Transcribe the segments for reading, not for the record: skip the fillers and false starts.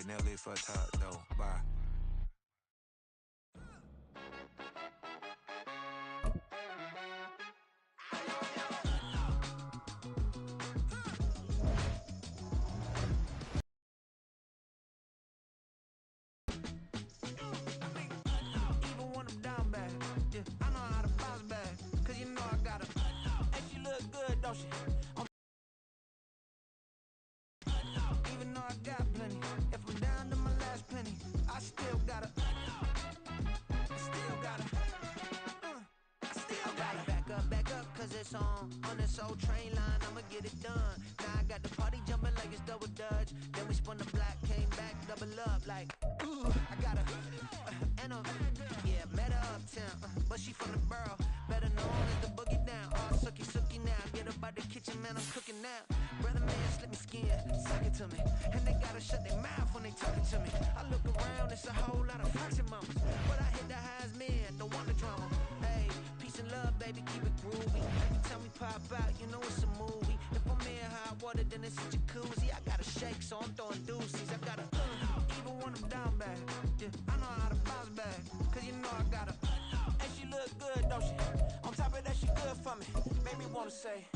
Alright, now leave for a top, though. Bye. On this old train line, I'ma get it done. Now I got the party jumping like it's double dutch. Then we spun the block, came back, double up like, ooh, I got her. And yeah, met her uptown, but she from the borough. Better known as the boogie down. All sookie sookie now. Get up out the kitchen, man, I'm cooking now. Brother man, slip me skin, suck it to me. And they gotta shut their mouth when they talking to me. I look around, it's a whole lot of fraction mamas. But I hit the highs, man, don't want the drama. Hey, peace and love, baby, keep it groovy. Every time we pop out, you know it's a movie. If I'm in hot water, then it's a jacuzzi. I gotta shake, so I'm throwing deuces. I gotta, even when I'm down bad. Yeah, I know how to bounce back, cause you know I gotta. And she look good, don't she? On top of that, she good for me. Made me wanna say,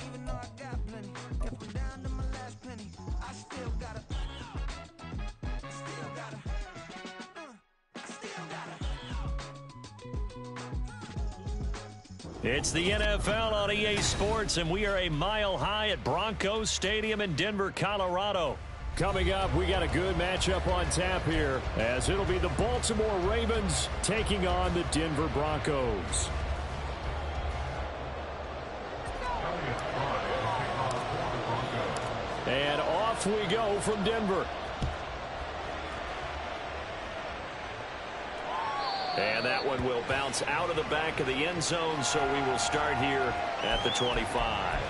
even though I got plenty, if I'm down to my last penny, I still gotta. Still gotta. Still gotta. It's the NFL on EA Sports, and we are a mile high at Broncos Stadium in Denver, Colorado. Coming up, we got a good matchup on tap here, as it'll be the Baltimore Ravens taking on the Denver Broncos. And off we go from Denver. And that one will bounce out of the back of the end zone, so we will start here at the 25.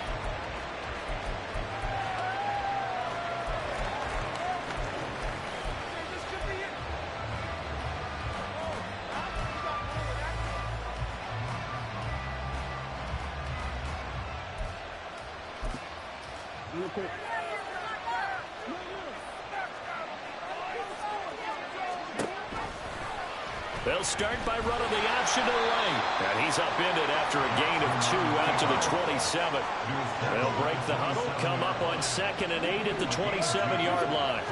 They'll start by running the option to the lane. And he's upended after a gain of 2 out to the 27. They'll break the huddle, come up on 2nd and 8 at the 27-yard line.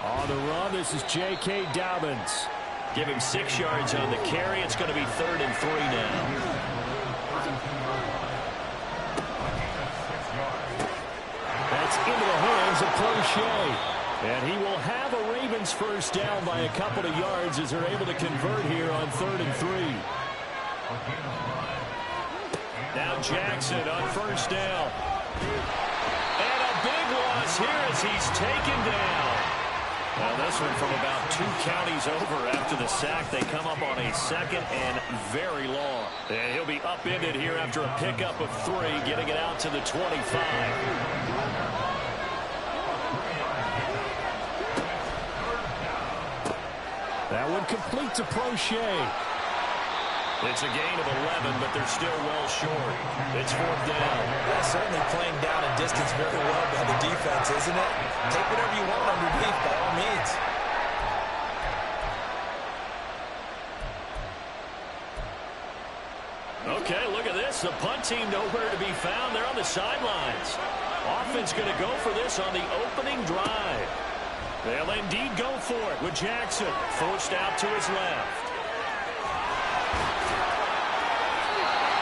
On the run, this is J.K. Dobbins. Give him 6 yards on the carry. It's going to be 3rd and 3 now. That's into the hands of Crochet. And he will have a Ravens first down by a couple of yards as they're able to convert here on 3rd and 3. Now Jackson on first down. And a big loss here as he's taken down. Now this one from about 2 counties over after the sack. They come up on a 2nd and very long. And he'll be upended here after a pickup of 3, getting it out to the 25. That one complete to Crochet. It's a gain of 11, but they're still well short. It's 4th down. That's certainly playing down and distance very well by the defense, isn't it? Take whatever you want underneath, by all means. Okay, look at this. The punt team nowhere to be found. They're on the sidelines. Offense going to go for this on the opening drive. They'll indeed go for it with Jackson forced out to his left.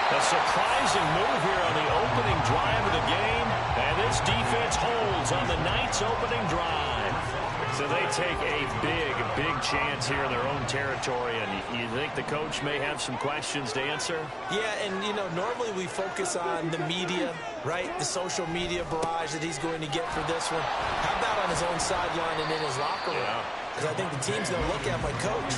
A surprising move here on the opening drive of the game, and this defense holds on the Knights' opening drive. So they take a big chance here in their own territory, and you think the coach may have some questions to answer? Yeah, and, you know, normally we focus on the media, right, the social media barrage that he's going to get for this one. How about on his own sideline and in his locker room? Yeah. Because I think the team's going to look at my coach.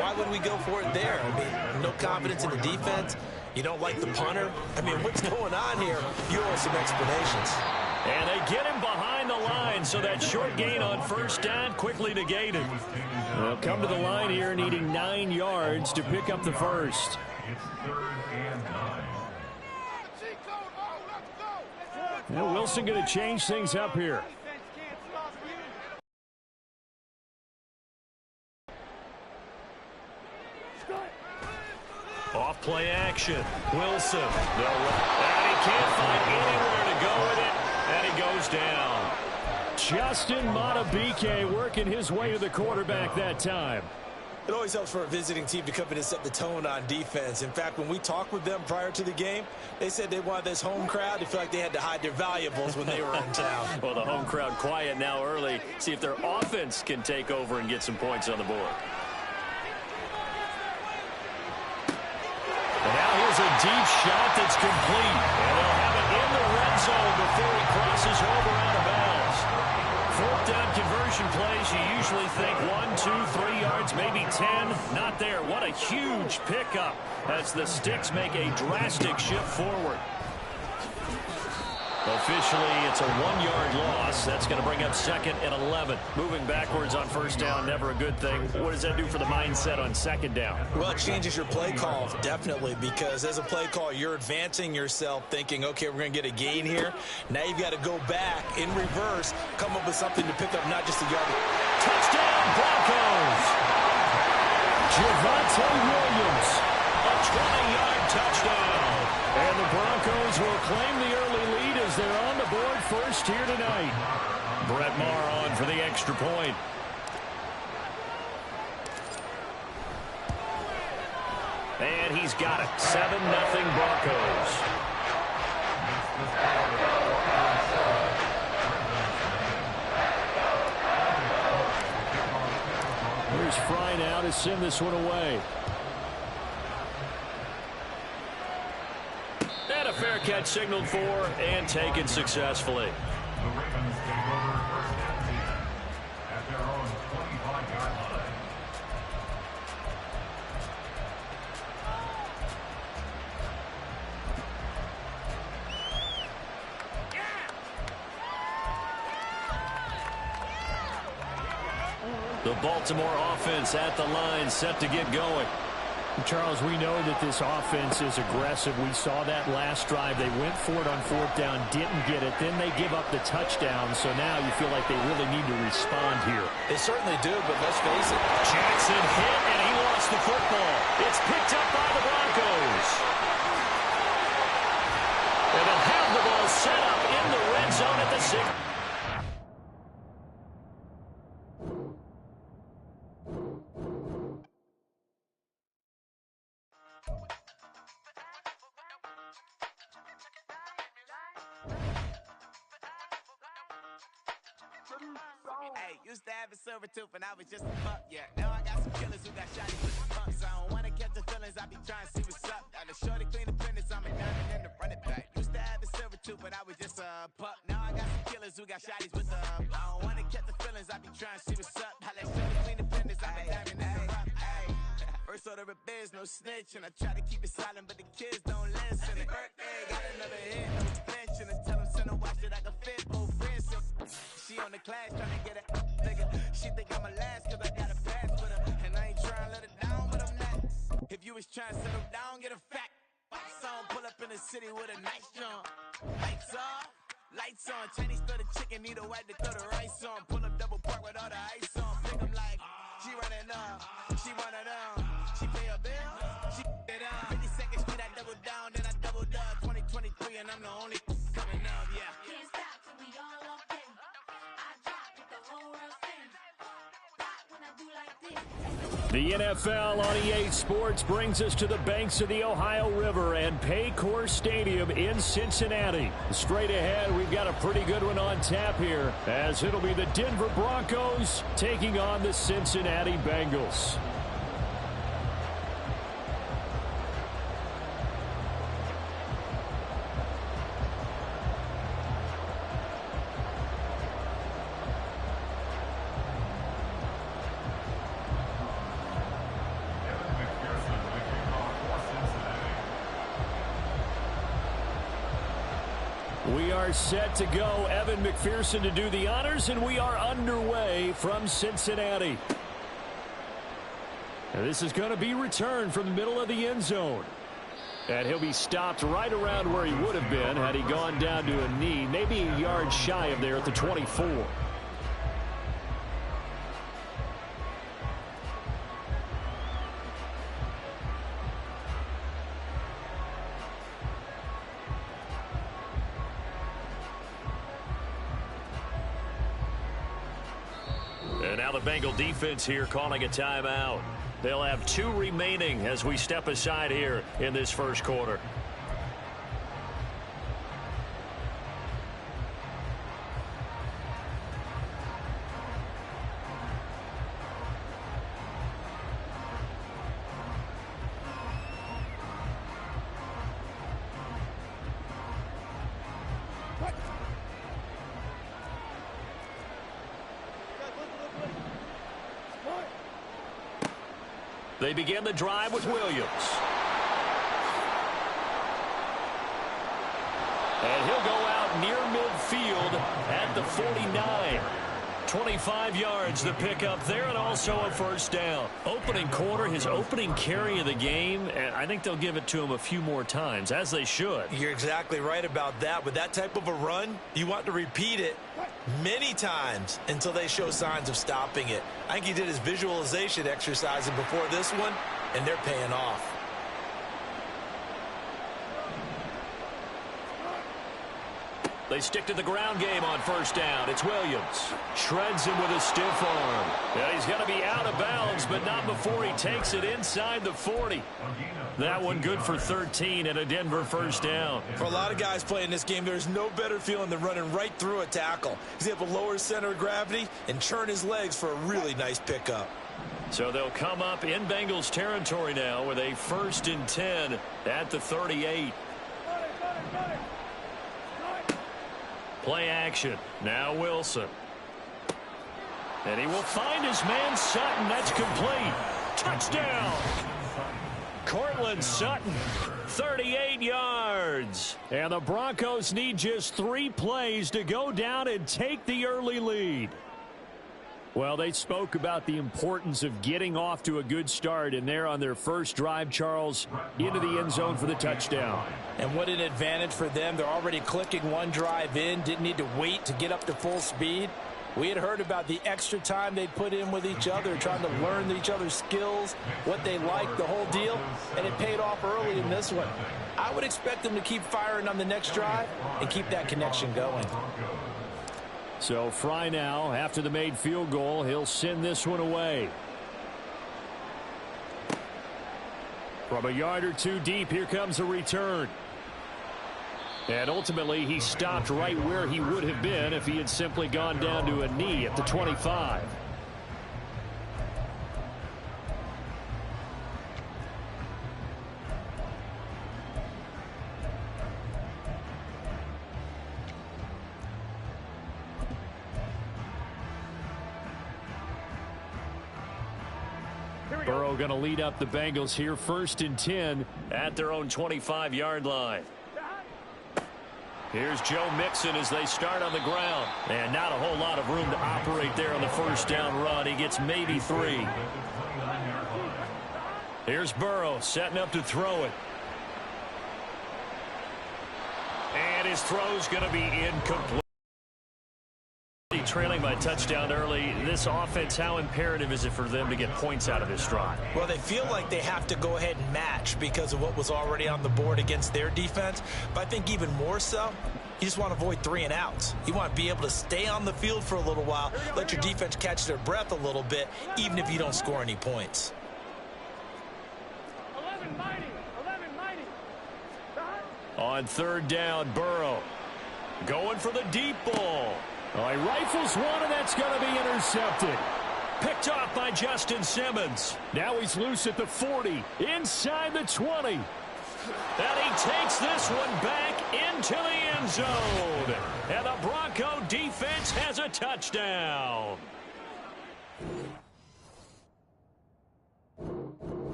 Why would we go for it there? I mean, no confidence in the defense. You don't like the punter? I mean, what's going on here? You owe some explanations. And they get him behind the line, so that short gain on first down quickly negated. They'll come to the line here needing 9 yards to pick up the first. Now Wilson going to change things up here. Off play action. Wilson. And he can't find anywhere to go with it. And he goes down. Justin Madubuike working his way to the quarterback that time. It always helps for a visiting team to come in and set the tone on defense. In fact, when we talked with them prior to the game, they said they wanted this home crowd to feel like they had to hide their valuables when they were in town. Well, the home crowd quiet now early. See if their offense can take over and get some points on the board. And now here's a deep shot that's complete. And they'll have it in the red zone before he crosses over out of bounds. Fourth down conversion plays, you usually think 1, 2, 3 yards, maybe 10. Not there. What a huge pickup as the Sticks make a drastic shift forward. Officially, it's a 1-yard loss. That's going to bring up 2nd and 11. Moving backwards on first down, never a good thing. What does that do for the mindset on 2nd down? Well, it changes your play call, definitely, because as a play call, you're advancing yourself thinking, okay, we're going to get a gain here. Now you've got to go back in reverse, come up with something to pick up, not just a yard. Touchdown, Broncos! Javonte Williams, a 20-yard touchdown. And the Broncos will claim the early lead as they're on the board first here tonight. Brett Maher on for the extra point. And he's got it. 7-0 Broncos. Here's Fry now to send this one away. And a fair catch signaled for and taken successfully. The Baltimore offense at the line, set to get going. Charles, we know that this offense is aggressive. We saw that last drive. They went for it on 4th down, didn't get it. Then they give up the touchdown. So now you feel like they really need to respond here. They certainly do, but let's face it. Jackson hit, and he lost the football. It's picked up by the Broncos. And they'll have the ball set up in the red zone at the 6. Hey, used to have a silver tooth and I was just a pup, yeah. Now I got some killers who got shotty with the pumps. I don't wanna catch the feelings, I be trying to see what's up. Got the shorty clean the fitness, I'm a diamond and the run it back. Used to have a silver tooth, but I was just a pup. Now I got some killers who got shotties with the I don't wanna catch the feelings, I be trying to see what's up. How that shorty clean the fitness, I'm a diamond and the rock. First order of biz, no snitch, and I try to keep it silent, but the kids don't listen. And birthday, got another hit, no flinching, and tell them send a watch that I can fit both wrists. She on the class trying to get a nigga. She think I'm a last cause I got a pass with her. And I ain't trying to let her down, but I'm not. If you was trying to settle down, get a fact. Song pull up in the city with a nice jump. Lights off, lights on. Chinese throw the chicken, need a wipe to throw the rice on. Pull up double park with all the ice on. Pick 'em like, she running up, she one of them. She pay her bill, she it up. 52nd Street, I double down, then I doubled up. 2023, and I'm the only coming up, yeah. Can't stop till we all walk in. I drop with the whole world sing. Rock when I do like this. The NFL on EA Sports brings us to the banks of the Ohio River and Paycor Stadium in Cincinnati. Straight ahead, we've got a pretty good one on tap here, as it'll be the Denver Broncos taking on the Cincinnati Bengals. We are set to go. Evan McPherson to do the honors, and we are underway from Cincinnati. And this is going to be returned from the middle of the end zone. And he'll be stopped right around where he would have been had he gone down to a knee, maybe a yard shy of there at the 24. now the Bengal defense here calling a timeout. They'll have 2 remaining as we step aside here in this first quarter. They begin the drive with Williams. And he'll go out near midfield at the 49. 25 yards the pickup there, and also a first down. Opening quarter, his opening carry of the game, and I think they'll give it to him a few more times, as they should. You're exactly right about that. With that type of a run, you want to repeat it many times until they show signs of stopping it. I think he did his visualization exercising before this one, and they're paying off. They stick to the ground game on first down. It's Williams. Shreds him with a stiff arm. Yeah, he's going to be out of bounds, but not before he takes it inside the 40. That one good for 13 and a Denver first down. For a lot of guys playing this game, there's no better feeling than running right through a tackle. He's able to lower his center of gravity and churn his legs for a really nice pickup. So they'll come up in Bengals territory now with a 1st and 10 at the 38. Play action. Now Wilson. And he will find his man Sutton. That's complete. Touchdown. Cortland Sutton, 38 yards. And the Broncos need just 3 plays to go down and take the early lead. Well, they spoke about the importance of getting off to a good start, and they're on their first drive, Charles, into the end zone for the touchdown. And what an advantage for them. They're already clicking one drive in, didn't need to wait to get up to full speed. We had heard about the extra time they put in with each other, trying to learn each other's skills, what they like, the whole deal, and it paid off early in this one. I would expect them to keep firing on the next drive and keep that connection going. So Fry now, after the made field goal, he'll send this one away. From a yard or 2 deep, here comes a return. And ultimately, he stopped right where he would have been if he had simply gone down to a knee at the 25. Burrow going to lead up the Bengals here, 1st and 10 at their own 25-yard line. Here's Joe Mixon as they start on the ground. And not a whole lot of room to operate there on the first down run. He gets maybe 3. Here's Burrow setting up to throw it. And his throw's going to be incomplete. Trailing by touchdown early. This offense, how imperative is it for them to get points out of this drive? Well, they feel like they have to go ahead and match because of what was already on the board against their defense. But I think even more so, you just want to avoid 3 and outs. You want to be able to stay on the field for a little while, let your defense catch their breath a little bit, even if you don't score any points. 11 mighty. On 3rd down, Burrow going for the deep ball. Oh, he rifles one, and that's going to be intercepted. Picked off by Justin Simmons. Now he's loose at the 40, inside the 20. And he takes this one back into the end zone. And the Bronco defense has a touchdown.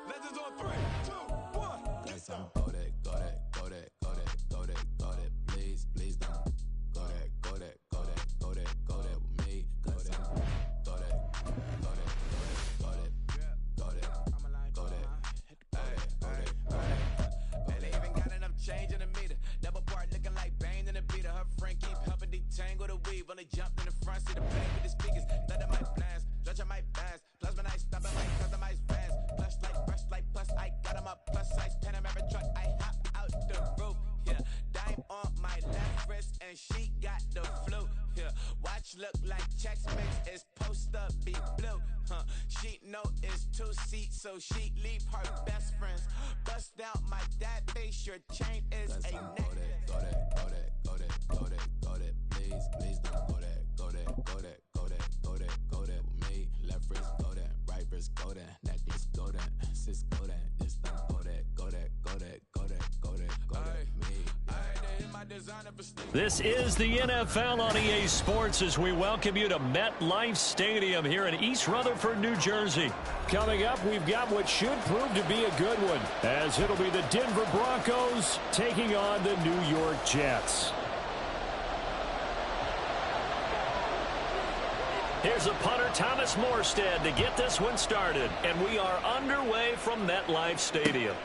Legends on 3, 2, 1. Yes, sir. Go that, please don't. Go that with me. Go that. Barely even got enough change in the meter. look like checks mix. It's post up, be blue. She know it's 2 seats, so she leave her best friends. Bust out my dad face, your chain is a neck. Go that, please don't go that with me. Left wrist go that, right wrist go that, necklace go that, sis go that, just don't go that. This is the NFL on EA Sports as we welcome you to MetLife Stadium here in East Rutherford, New Jersey. Coming up, we've got what should prove to be a good one, as it'll be the Denver Broncos taking on the New York Jets. Here's a punter, Thomas Morstead, to get this one started. And we are underway from MetLife Stadium.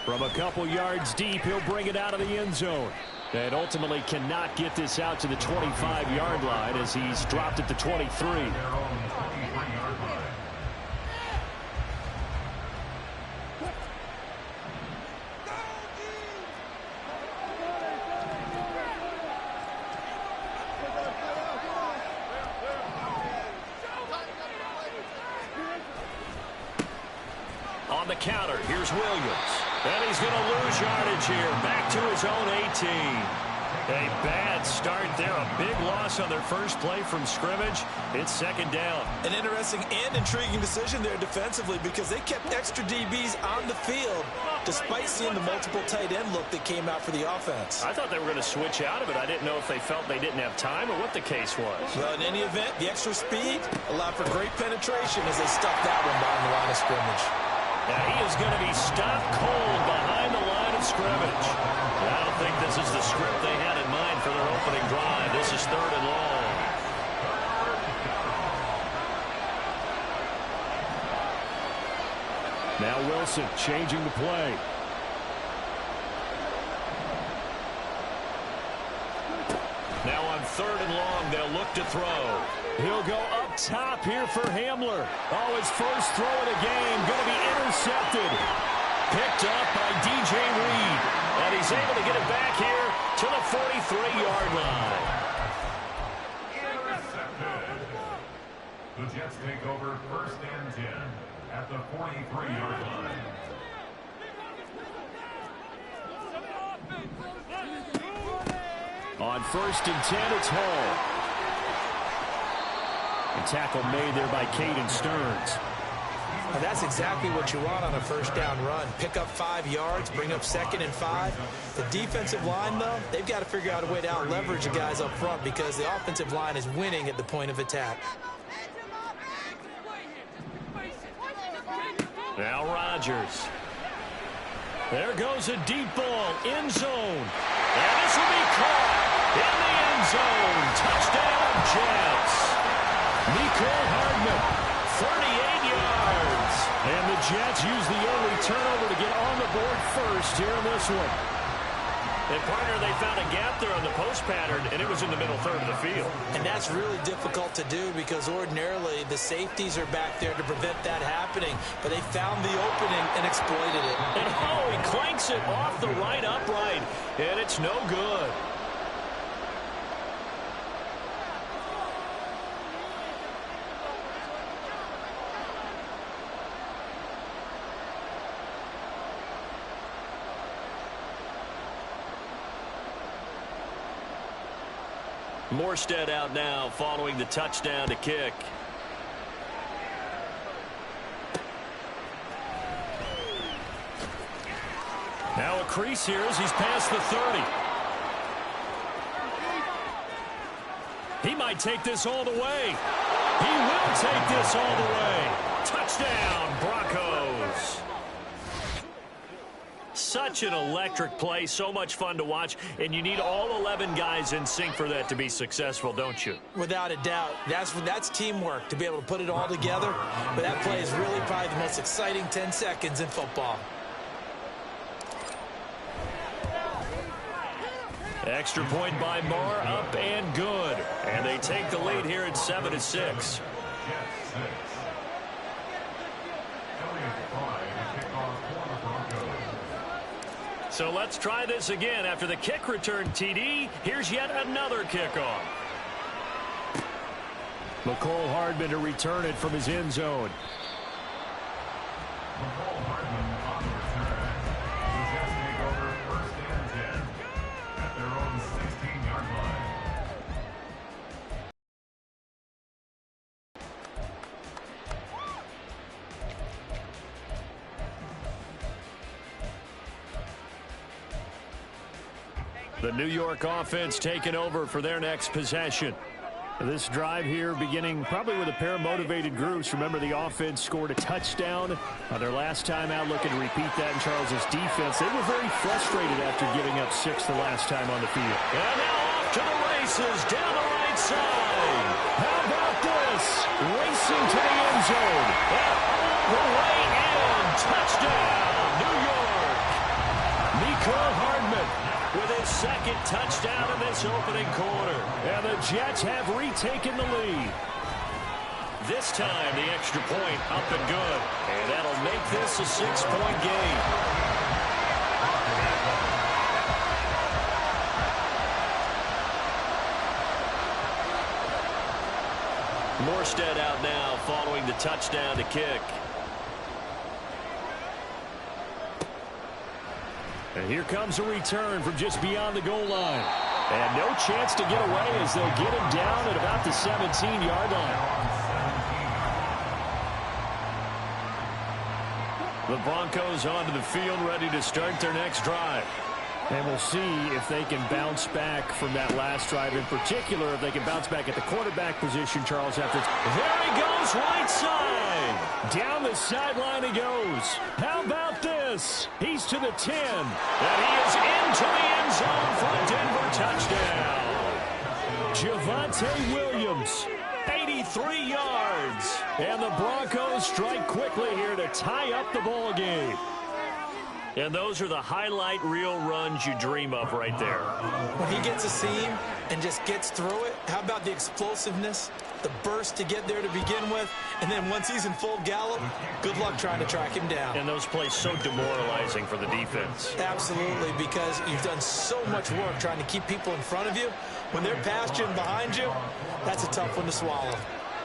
From a couple yards deep, he'll bring it out of the end zone. And ultimately cannot get this out to the 25-yard line as he's dropped at the 23. On the counter, here's Williams. And he's going to lose yardage here. Back to his own 18. A bad start there. A big loss on their first play from scrimmage. It's second down. An interesting and intriguing decision there defensively because they kept extra DBs on the field despite seeing the multiple tight end look that came out for the offense. I thought they were going to switch out of it. I didn't know if they felt they didn't have time or what the case was. Well, in any event, the extra speed allowed for great penetration as they stuffed that one behind the line of scrimmage. And he is going to be stopped cold behind the line of scrimmage. And I don't think this is the script they had in mind for their opening drive. This is 3rd and long. Now Wilson changing the play. Now on 3rd and long, they'll look to throw. He'll go up top here for Hamler. Oh, his first throw of the game going to be intercepted. Picked up by DJ Reed. And he's able to get it back here to the 43-yard line. The Jets take over 1st and 10 at the 43-yard line. On 1st and 10, it's Hall. A tackle made there by Caden Stearns. And that's exactly what you want on a first down run. Pick up 5 yards, bring up 2nd and 5. The defensive line, though, they've got to figure out a way to out-leverage the guys up front because the offensive line is winning at the point of attack. Now Rodgers. There goes a deep ball, end zone. And this will be caught in the end zone. Touchdown, Jets. Mecole Hardman, 38 yards. And the Jets use the only turnover to get on the board first here in this one. And, partner, they found a gap there on the post pattern, and it was in the middle third of the field. And that's really difficult to do because ordinarily the safeties are back there to prevent that happening. But they found the opening and exploited it. And he clanks it off the right upright, and it's no good. Morstead out now following the touchdown to kick. Now a crease here as he's past the 30. He might take this all the way. He will take this all the way. Touchdown, Broncos. Such an electric play, so much fun to watch, and you need all 11 guys in sync for that to be successful, don't you? Without a doubt. That's teamwork, to be able to put it all together. But that play is really probably the most exciting 10 seconds in football. Extra point by Moore, up and good. And they take the lead here at 7-6. So let's try this again. After the kick return TD, here's yet another kickoff. McCole Hardman to return it from his end zone. McCole Hardman on the return. The Jets take over 1st and 10 at their own 16-yard line. The New York offense taking over for their next possession. This drive here beginning probably with a pair of motivated groups. Remember, the offense scored a touchdown on their last time out, looking to repeat that in Charles's defense. They were very frustrated after giving up 6 the last time on the field. And now off to the races down the right side. How about this? Racing to the end zone. All the way in. Touchdown, New York. McCole Hardman with his second touchdown in this opening quarter. And the Jets have retaken the lead. This time, the extra point up and good. And that'll make this a 6-point game. Morstead out now following the touchdown to kick. And here comes a return from just beyond the goal line. And no chance to get away as they'll get him down at about the 17-yard line. The Broncos onto the field, ready to start their next drive. And we'll see if they can bounce back from that last drive. In particular, if they can bounce back at the quarterback position, Charles, after. There he goes, right side. Down the sideline he goes. How about this? He's to the 10. And he is into the end zone for a Denver touchdown. Javonte Williams, 83 yards. And the Broncos strike quickly here to tie up the ball game. And those are the highlight reel runs you dream of right there. When he gets a seam and just gets through it, how about the explosiveness, the burst to get there to begin with, and then once he's in full gallop, good luck trying to track him down. And those plays so demoralizing for the defense. Absolutely, because you've done so much work trying to keep people in front of you. When they're past you and behind you, that's a tough one to swallow.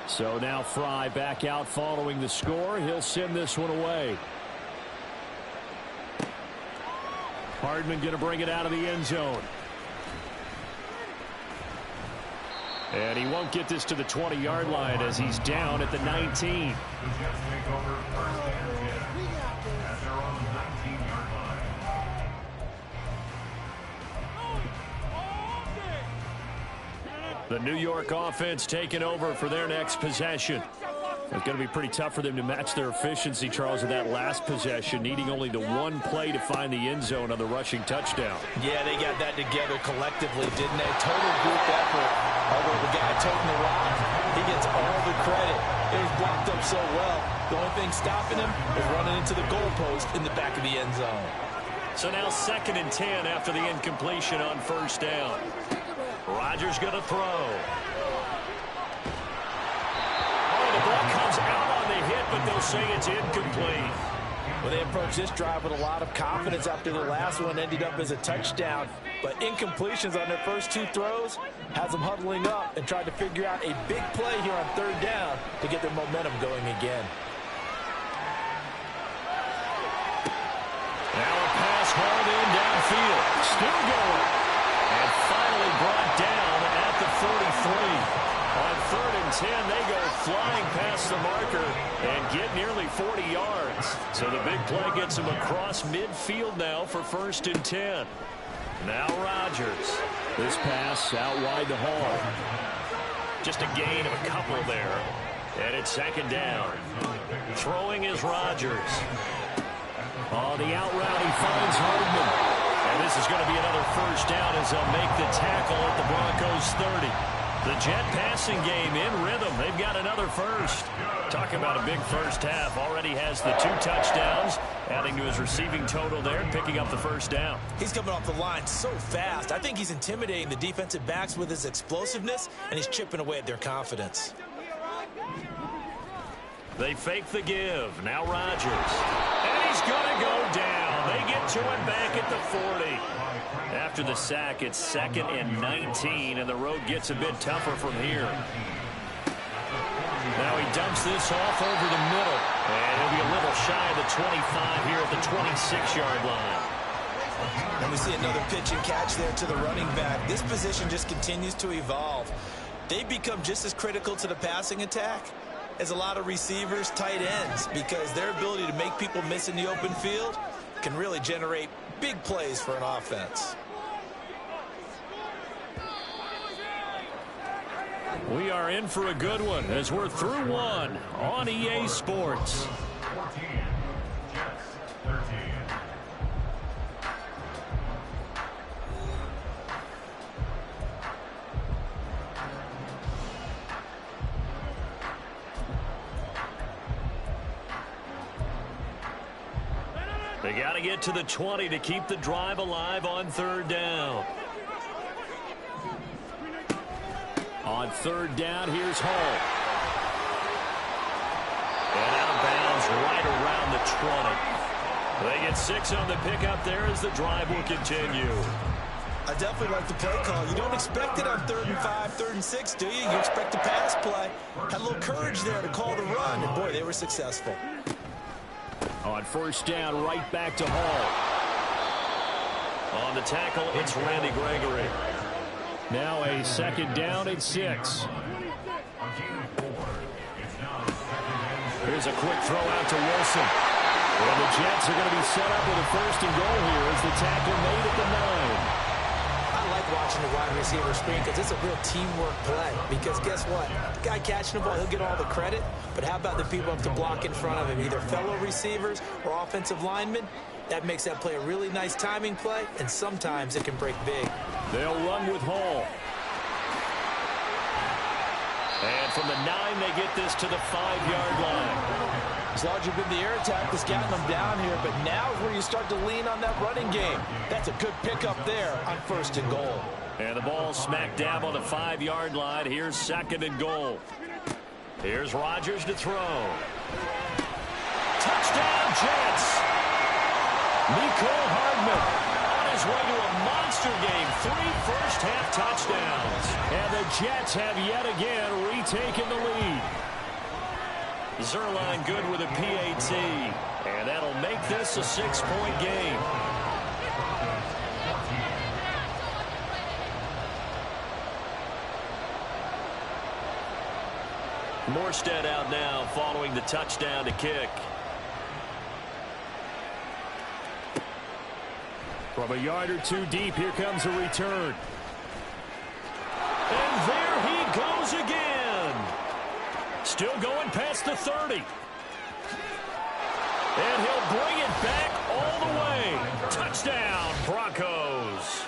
So now Fry back out following the score. He'll send this one away. Hardman going to bring it out of the end zone. And he won't get this to the 20-yard line as he's down at the 19. The Jets take over 1st and 10 at their own 19-yard line. The New York offense taking over for their next possession. It's going to be pretty tough for them to match their efficiency, Charles, of that last possession, needing only the one play to find the end zone on the rushing touchdown. Yeah, they got that together collectively, didn't they? Total group effort. Although the guy toting the rock, he gets all the credit. It was blocked up so well. The only thing stopping him is running into the goalpost in the back of the end zone. So now 2nd and 10 after the incompletion on 1st down. Rodgers going to throw. The ball comes out on the hit, but they'll say it's incomplete. Well, they approached this drive with a lot of confidence after the last one ended up as a touchdown. But incompletions on their first 2 throws has them huddling up and trying to figure out a big play here on 3rd down to get their momentum going again. Now a pass hauled in downfield. Still going. And finally brought down at the 43. On 3rd and 10, they go flying past the marker and get nearly 40 yards. So the big play gets them across midfield now for 1st and 10. Now Rodgers. This pass out wide the hall. Just a gain of a couple there. And it's 2nd down. Throwing is Rodgers. Oh, the out route, he finds Hardman. And this is going to be another 1st down as they'll make the tackle at the Broncos 30. The Jet passing game in rhythm. They've got another 1st. Talk about a big first half. Already has the 2 touchdowns, adding to his receiving total there, picking up the 1st down. He's coming off the line so fast. I think he's intimidating the defensive backs with his explosiveness, and he's chipping away at their confidence. They fake the give. Now Rodgers. And he's going to go down. They get to him back at the 40. After the sack, it's 2nd and 19, and the road gets a bit tougher from here. Now he dumps this off over the middle. And he'll be a little shy of the 25 here at the 26-yard line. And we see another pitch and catch there to the running back. This position just continues to evolve. They've become just as critical to the passing attack as a lot of receivers, tight ends, because their ability to make people miss in the open field can really generate big plays for an offense. We are in for a good one as we're through one on EA Sports. 14, Jets 13. They got to get to the 20 to keep the drive alive on third down. On third down, here's Hall. And out of bounds right around the 20. They get 6 on the pickup there as the drive will continue. I definitely like the play call. You don't expect it on 3rd and 5, 3rd and 6, do you? You expect a pass play. Had a little courage there to call the run, and boy, they were successful. On first down, right back to Hall. On the tackle, it's Randy Gregory. Now a second down and 6. Here's a quick throw out to Wilson. And the Jets are going to be set up with a first and goal here as the tackle made at the 9. I like watching the wide receiver screen because it's a real teamwork play. Because guess what? The guy catching the ball, he'll get all the credit. But how about the people up to block in front of him, either fellow receivers or offensive linemen? That makes that play a really nice timing play, and sometimes it can break big. They'll run with Hall. And from the 9, they get this to the 5-yard line. It's largely been the air attack that's gotten them down here, but now is where you start to lean on that running game. That's a good pickup there on first and goal. And the ball smack dab on the 5-yard line. Here's second and goal. Here's Rodgers to throw. Touchdown, Jets! Nicole Hardman on his way to a monster game. 3 first-half touchdowns. And the Jets have yet again retaken the lead. Zerline good with a PAT. And that'll make this a 6-point game. Morstead out now following the touchdown to kick. From a yard or 2 deep, here comes a return. And there he goes again. Still going past the 30. And he'll bring it back all the way. Touchdown, Broncos.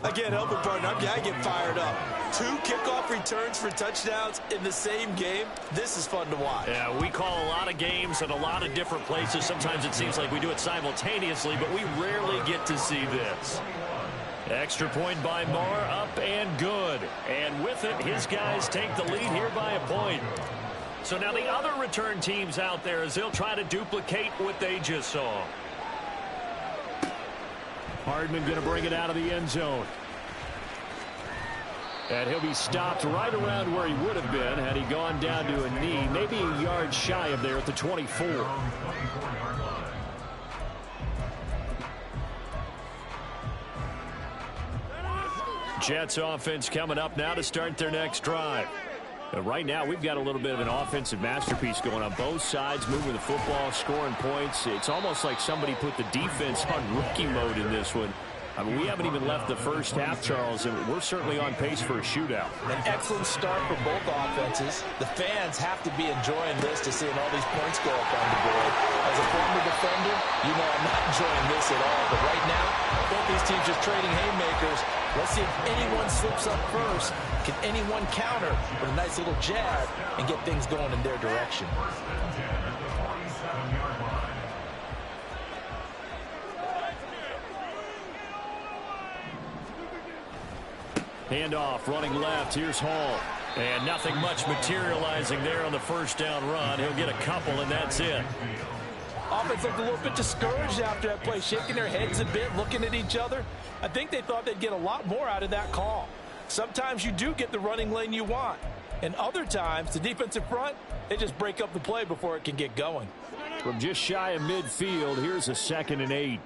I can't help it, partner. I get fired up. 2 kickoff returns for touchdowns in the same game. This is fun to watch. Yeah, we call a lot of games at a lot of different places. Sometimes it seems like we do it simultaneously, but we rarely get to see this. Extra point by Moore, up and good. And with it, his guys take the lead here by a point. So now the other return teams out there as they'll try to duplicate what they just saw. Hardman going to bring it out of the end zone. And he'll be stopped right around where he would have been had he gone down to a knee, maybe a yard shy of there at the 24. Jets offense coming up now to start their next drive. Right now, we've got a little bit of an offensive masterpiece going on both sides, moving the football, scoring points. It's almost like somebody put the defense on rookie mode in this one. I mean, we haven't even left the first half, Charles, and we're certainly on pace for a shootout. An excellent start for both offenses. The fans have to be enjoying this to seeing all these points go up on the board. As a former defender, you know I'm not enjoying this at all. But right now, both these teams just trading haymakers. Let's see if anyone slips up first. Can anyone counter with a nice little jab and get things going in their direction? Handoff, running left. Here's Hall. And nothing much materializing there on the first down run. He'll get a couple, and that's it. Offense looked a little bit discouraged after that play, shaking their heads a bit, looking at each other. I think they thought they'd get a lot more out of that call. Sometimes you do get the running lane you want. And other times, the defensive front, they just break up the play before it can get going. From just shy of midfield, here's a 2nd and 8.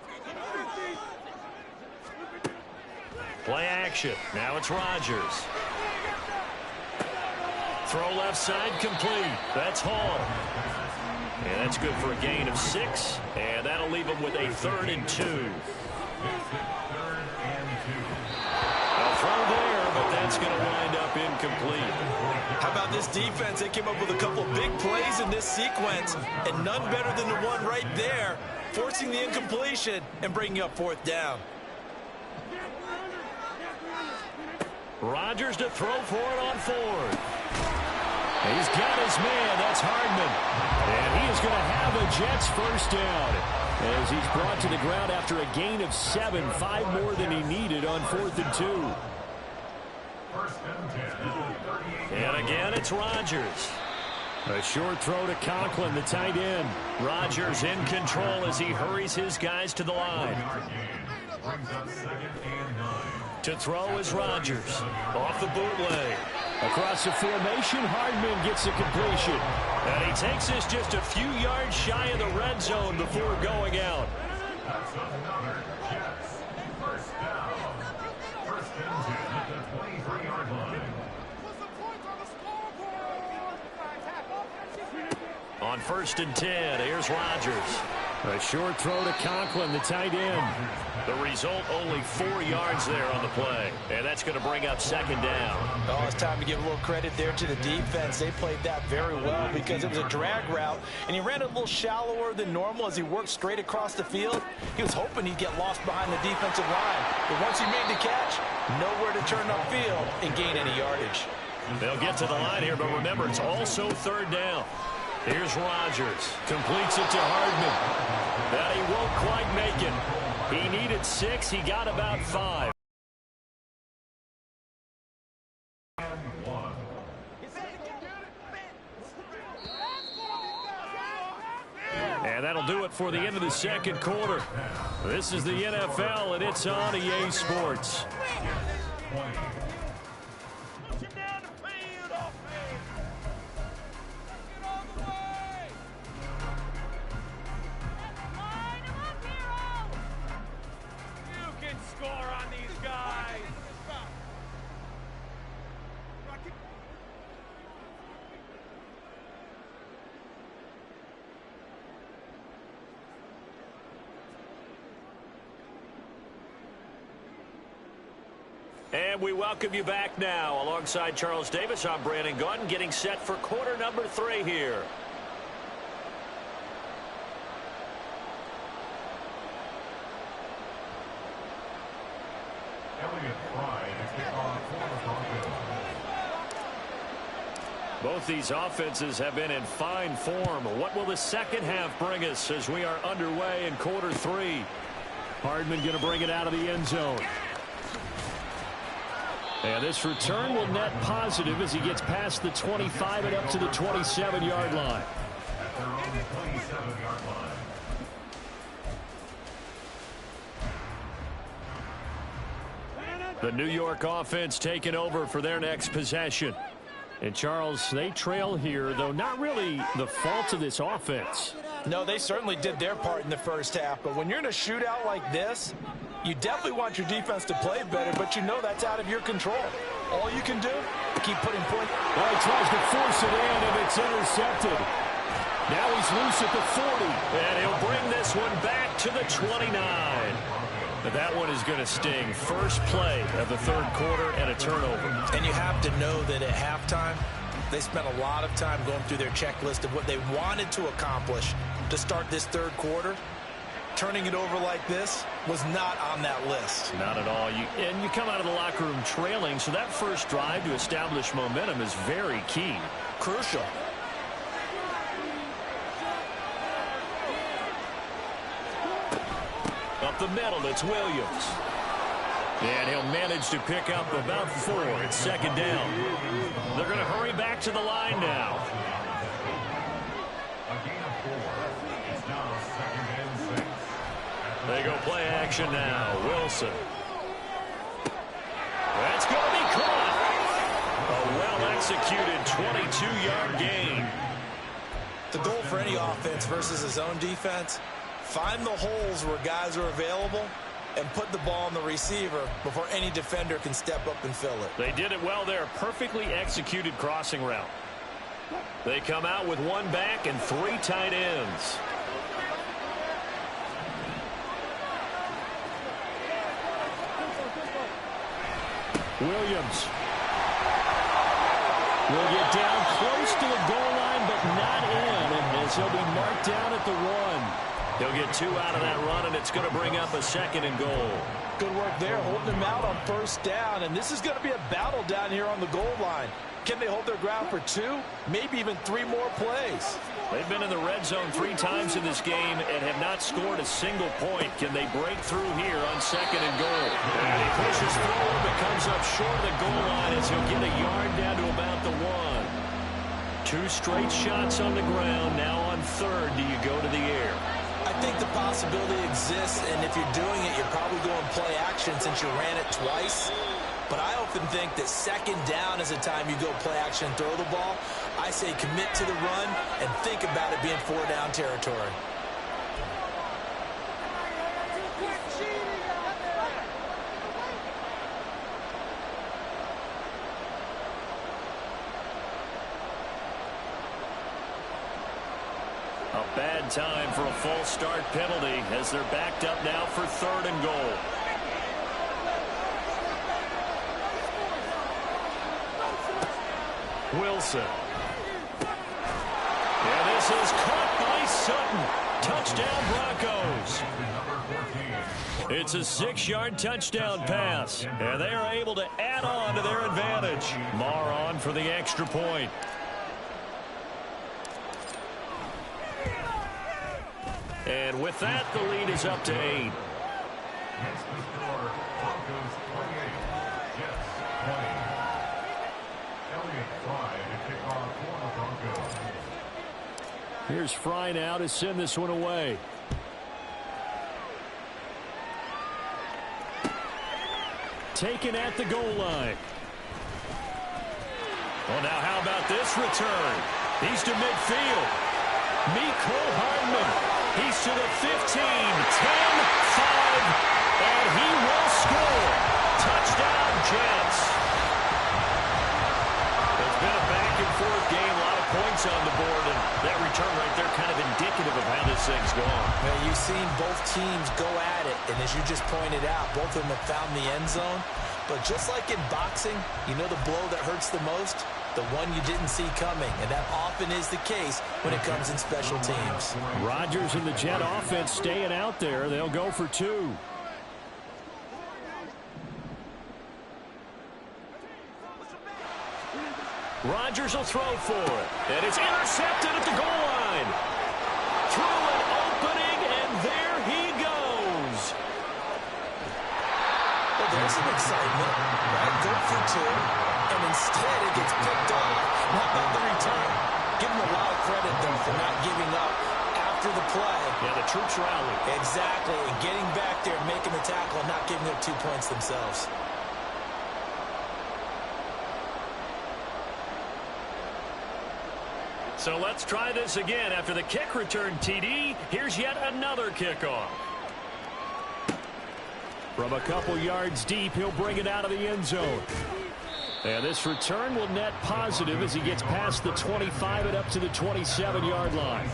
Play action. Now it's Rodgers. Throw left side complete. That's Hall. And that's good for a gain of 6. And that'll leave him with a 3rd and 2. A throw there, but that's going to wind up incomplete. How about this defense? They came up with a couple of big plays in this sequence, and none better than the one right there, forcing the incompletion and bringing up 4th down. Rodgers to throw for it on 4th. He's got his man. That's Hardman. And he is going to have a Jets 1st down as he's brought to the ground after a gain of 7, 5 more than he needed on 4th and 2. And again, it's Rodgers. A short throw to Conklin, the tight end. Rodgers in control as he hurries his guys to the line. To throw is Rodgers. Off the bootleg. Across the formation, Hardman gets the completion. And he takes this just a few yards shy of the red zone before going out. That's another Jets 1st down. 1st and 10 at the 23-yard line. On 1st and 10, here's Rodgers. A short throw to Conklin, the tight end. The result, only 4 yards there on the play. And that's going to bring up 2nd down. Oh, it's time to give a little credit there to the defense. They played that very well because it was a drag route, and he ran a little shallower than normal as he worked straight across the field. He was hoping he'd get lost behind the defensive line. But once he made the catch, nowhere to turn upfield and gain any yardage. They'll get to the line here, but remember, it's also 3rd down. Here's Rodgers. Completes it to Hardman. That he won't quite make it. He needed 6. He got about 5. And that'll do it for the end of the 2nd quarter. This is the NFL, and it's on EA Sports. And we welcome you back now. Alongside Charles Davis, I'm Brandon Gaudin, getting set for quarter number 3 here. Both these offenses have been in fine form. What will the second half bring us as we are underway in quarter 3? Hardman going to bring it out of the end zone. And this return will net positive as he gets past the 25 and up to the 27-yard line. At their own 27-yard line. The New York offense taking over for their next possession. And, Charles, they trail here, though not really the fault of this offense. No, they certainly did their part in the first half. But when you're in a shootout like this, you definitely want your defense to play better, but you know that's out of your control. All you can do, keep putting points. Well, he tries to force it in, and it's intercepted. Now he's loose at the 40. And he'll bring this one back to the 29. But that one is going to sting. First play of the 3rd quarter and a turnover. And you have to know that at halftime, they spent a lot of time going through their checklist of what they wanted to accomplish to start this 3rd quarter. Turning it over like this was not on that list. Not at all. And you come out of the locker room trailing, so that first drive to establish momentum is very key. Crucial. Up the middle, it's Williams. And he'll manage to pick up about 4. It's 2nd down. They're going to hurry back to the line now. They go play action now. Wilson. That's going to be caught. A executed, 22-yard gain. The goal for any offense versus his own defense, find the holes where guys are available and put the ball on the receiver before any defender can step up and fill it. They did it well there. Perfectly executed crossing route. They come out with one back and 3 tight ends. Williams will get down close to the goal line, but not in, as he'll be marked down at the 1. He'll get 2 out of that run, and it's going to bring up a 2nd and goal. Good work there, holding him out on 1st down, and this is going to be a battle down here on the goal line. Can they hold their ground for 2, maybe even 3 more plays? They've been in the red zone 3 times in this game and have not scored a single point. Can they break through here on 2nd and goal? And he pushes through, but comes up short of the goal line as he'll get a yard down to about the 1. 2 straight shots on the ground. Now on 3rd, do you go to the air? I think the possibility exists, and if you're doing it, you're probably going play action since you ran it twice. But I often think that 2nd down is the time you go play action and throw the ball. I say commit to the run and think about it being 4-down territory. A bad time for a false start penalty as they're backed up now for 3rd and goal. Wilson. And this is caught by Sutton. Touchdown Broncos. It's a 6-yard touchdown pass. And they are able to add on to their advantage. Marr on for the extra point. And with that, the lead is up to 8. Next to score, Broncos 28, Jets 20. Elliott Fry to kick off for the Broncos. Here's Fry now to send this one away. Taken at the goal line. Well, now how about this return? He's to midfield. Miko Hardman. He's to the 15, 10, 5, and he will score. Touchdown, Jets. It's been a back-and-forth game, a lot of points on the board, and that return right there kind of indicative of how this thing's gone. Well, you've seen both teams go at it, and as you just pointed out, both of them have found the end zone. But just like in boxing, you know the blow that hurts the most? The one you didn't see coming, and that often is the case when it comes in special teams. Rodgers and the Jet offense staying out there. They'll go for 2. Rodgers will throw for it, and it's intercepted at the goal line. Through an opening, and there he goes. Well, there's some excitement, right? Go for 2. And instead it gets picked off. How about the return? Give him a lot of credit, though, for not giving up after the play. Yeah, the troops rally. Exactly, and getting back there and making the tackle and not giving up 2 points themselves. So let's try this again. After the kick return, TD, here's yet another kickoff. From a couple yards deep, he'll bring it out of the end zone. And this return will net positive as he gets past the 25 and up to the 27-yard line.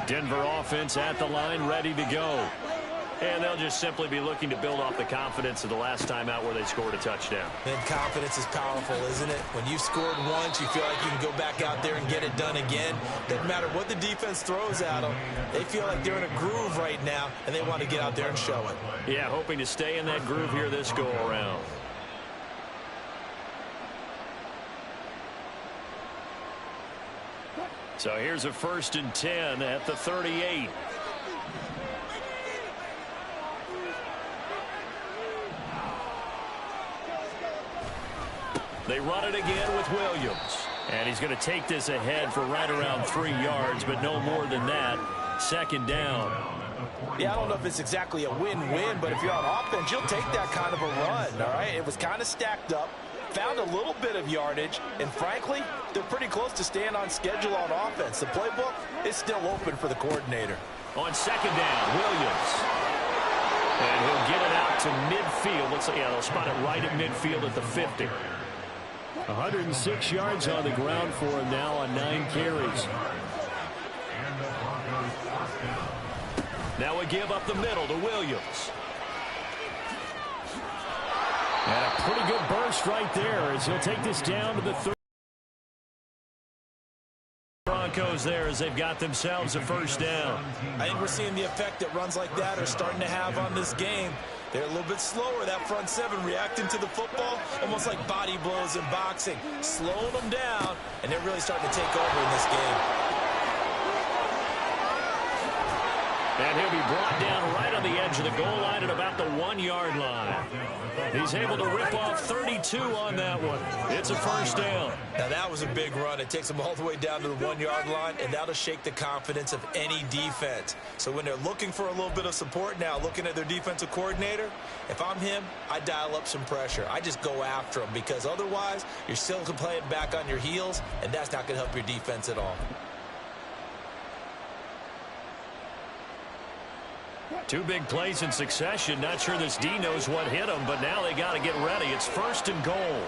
Denver offense at the line, ready to go. And they'll just simply be looking to build off the confidence of the last time out where they scored a touchdown. And confidence is powerful, isn't it? When you've scored once, you feel like you can go back out there and get it done again. Doesn't matter what the defense throws at them. They feel like they're in a groove right now, and they want to get out there and show it. Yeah, hoping to stay in that groove here this go-around. So here's a 1st and 10 at the 38. They run it again with Williams. And he's going to take this ahead for right around 3 yards, but no more than that. second down. Yeah, I don't know if it's exactly a win-win, but if you're on offense, you'll take that kind of a run, all right? It was kind of stacked up, found a little bit of yardage, and frankly, they're pretty close to staying on schedule on offense. The playbook is still open for the coordinator. On second down, Williams. And he'll get it out to midfield. Looks like, yeah, they'll spot it right at midfield at the 50. 106 yards on the ground for him now on 9 carries. Now we give up the middle to Williams. And a pretty good burst right there as he'll take this down to the 30. Broncos there as they've got themselves a first down. I think we're seeing the effect that runs like that are starting to have on this game. They're a little bit slower, that front seven, reacting to the football, almost like body blows in boxing, slowing them down, and they're really starting to take over in this game. And he'll be brought down right on the edge of the goal line at about the 1-yard line. He's able to rip off 32 on that one. It's a first down. Now that was a big run. It takes them all the way down to the 1-yard line, and that'll shake the confidence of any defense. So when they're looking for a little bit of support now, looking at their defensive coordinator, if I'm him, I dial up some pressure. I just go after them because otherwise you're still playing back on your heels, and that's not going to help your defense at all. 2 big plays in succession. Not sure this D knows what hit him, but now they got to get ready. It's first and goal.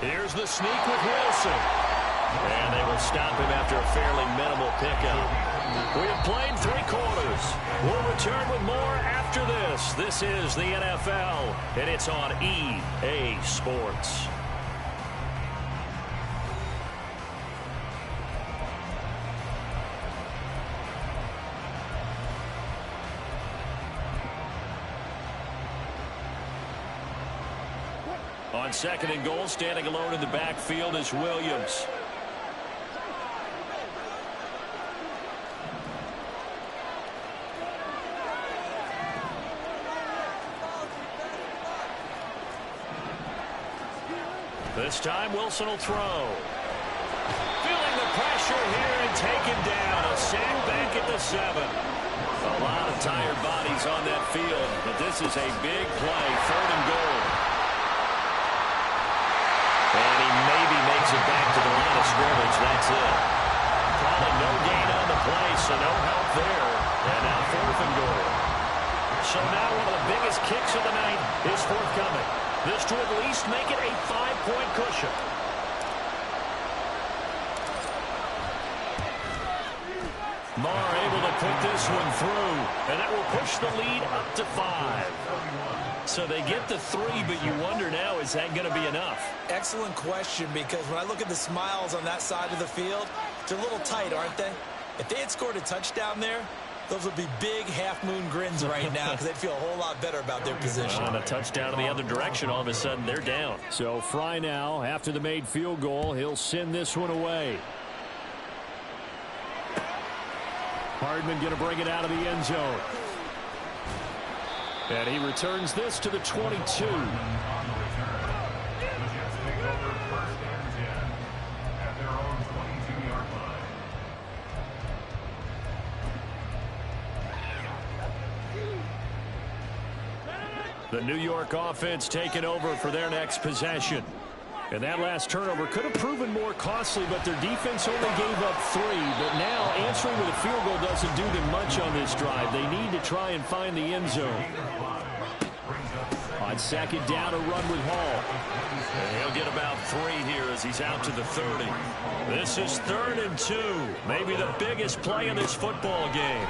Here's the sneak with Wilson. And they will stop him after a fairly minimal pickup. We have played 3 quarters. We'll return with more after this. This is the NFL, and it's on EA Sports. On second and goal, standing alone in the backfield is Williams. This time, Wilson will throw. Feeling the pressure here and taken down. A sack back at the 7. A lot of tired bodies on that field, but this is a big play, 3rd and goal. And he maybe makes it back to the line of scrimmage. That's it. Probably no gain on the play, so no help there. And now 4th and goal. So now one of the biggest kicks of the night is forthcoming. This to at least make it a 5-point cushion. Marr able to put this one through, and that will push the lead up to 5. So they get the 3, but you wonder now, is that going to be enough? Excellent question, because when I look at the smiles on that side of the field, they're a little tight, aren't they? If they had scored a touchdown there, those would be big half-moon grins right now because they'd feel a whole lot better about their position. On a touchdown in the other direction, all of a sudden they're down. So Fry now, after the made field goal, he'll send this one away. Hardman going to bring it out of the end zone. And he returns this to the 22. The New York offense taking over for their next possession. And that last turnover could have proven more costly, but their defense only gave up 3. But now answering with a field goal doesn't do them much on this drive. They need to try and find the end zone. On second down, a run with Hall. And he'll get about 3 here as he's out to the 30. This is 3rd and 2. Maybe the biggest play in this football game.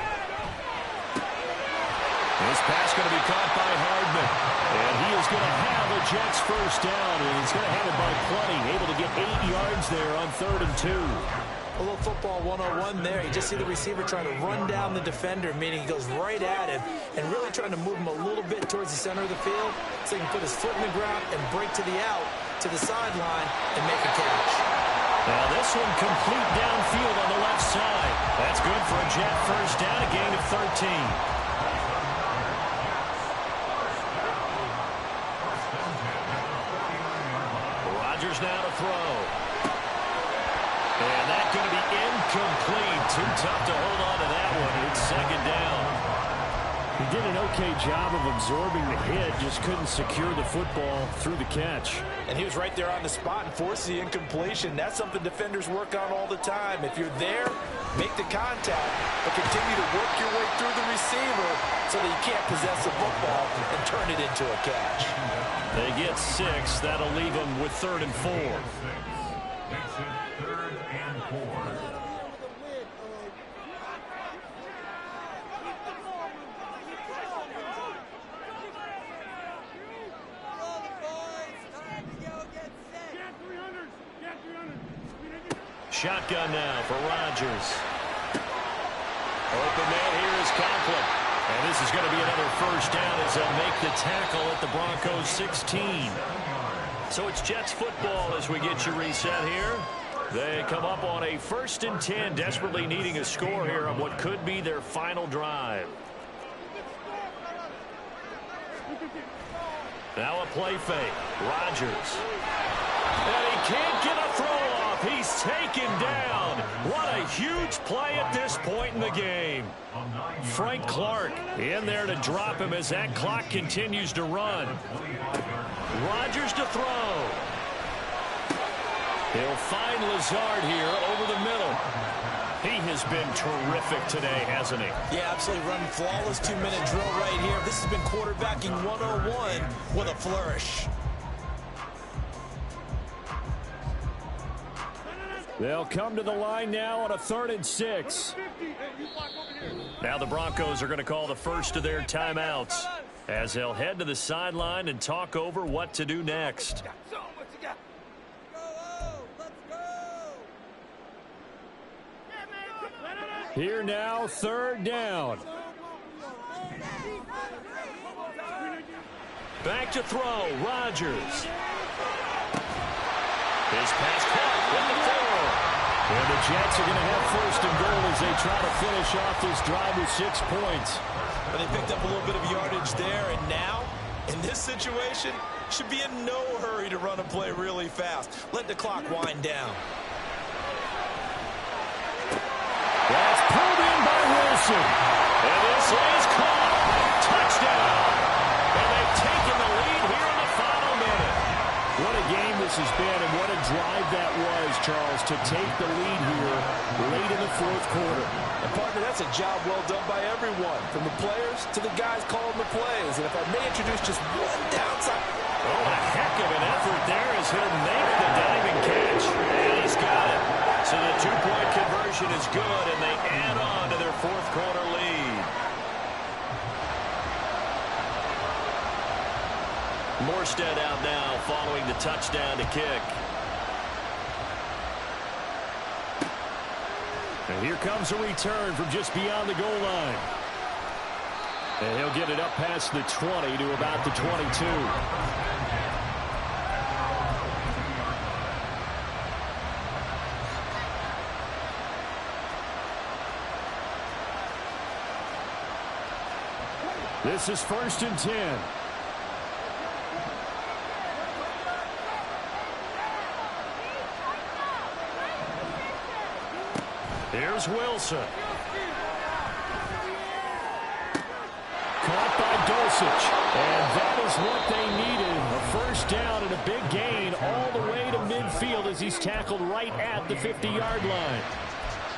This pass going to be caught by Hardman. And he is going to have a Jets first down, and he's going to have it by plenty. Able to get 8 yards there on 3rd and 2. A little football 101 there. You just see the receiver trying to run down the defender, meaning he goes right at him, and really trying to move him a little bit towards the center of the field so he can put his foot in the ground and break to the out, to the sideline, and make a catch. Now this one complete downfield on the left side. That's good for a Jet first down, a gain of 13. Rodgers now to throw. And that's going to be Incomplete. Too tough to hold on to that one. It's second down. He did an okay job of absorbing the hit, just couldn't secure the football through the catch. And he was right there on the spot and forced the incompletion. That's something defenders work on all the time. If you're there, make the contact, but continue to work your way through the receiver so that you can't possess the football and turn it into a catch. They get 6. That'll leave them with 3rd and 4. Makes it 3rd and 4. Shotgun now for Rodgers. Open man here is Conklin. And this is going to be another first down as they'll make the tackle at the Broncos 16. So it's Jets football as we get you reset here. They come up on a 1st and 10, desperately needing a score here on what could be their final drive. Now a play fake. Rodgers. And he can't get a throw off. He's taken down. What a huge play at this point in the game. Frank Clark in there to drop him as that clock continues to run. Rodgers to throw. He'll find Lazard here over the middle. He has been terrific today, hasn't he? Yeah, absolutely running flawless 2-minute drill right here. This has been quarterbacking 101 with a flourish. They'll come to the line now on a 3rd and 6. Now the Broncos are going to call the first of their timeouts as they'll head to the sideline and talk over what to do next. Here now, 3rd down. Back to throw, Rodgers. His pass caught with the 4. And the Jets are going to have 1st and goal as they try to finish off this drive with 6 points. But they picked up a little bit of yardage there, and now, in this situation, should be in no hurry to run a play really fast. Let the clock wind down. That's pulled in by Wilson. And this is caught. Touchdown. And they've taken the lead here in the final minute. What a game this has been, and what a drive that was, Charles, to take the lead here late in the 4th quarter. And, partner, that's a job well done by everyone, from the players to the guys calling the plays. And if I may introduce just one downside. Oh, a heck of an effort there as he'll make the diving catch. And he's got it. So the 2-point conversion is good, and they add on to their 4th quarter lead. Morstead out now following the touchdown to kick. And here comes a return from just beyond the goal line. And he'll get it up past the 20 to about the 22. This is 1st and 10. Here's Wilson. Caught by Dulcich. And that is what they needed. A 1st down and a big gain all the way to midfield as he's tackled right at the 50-yard line.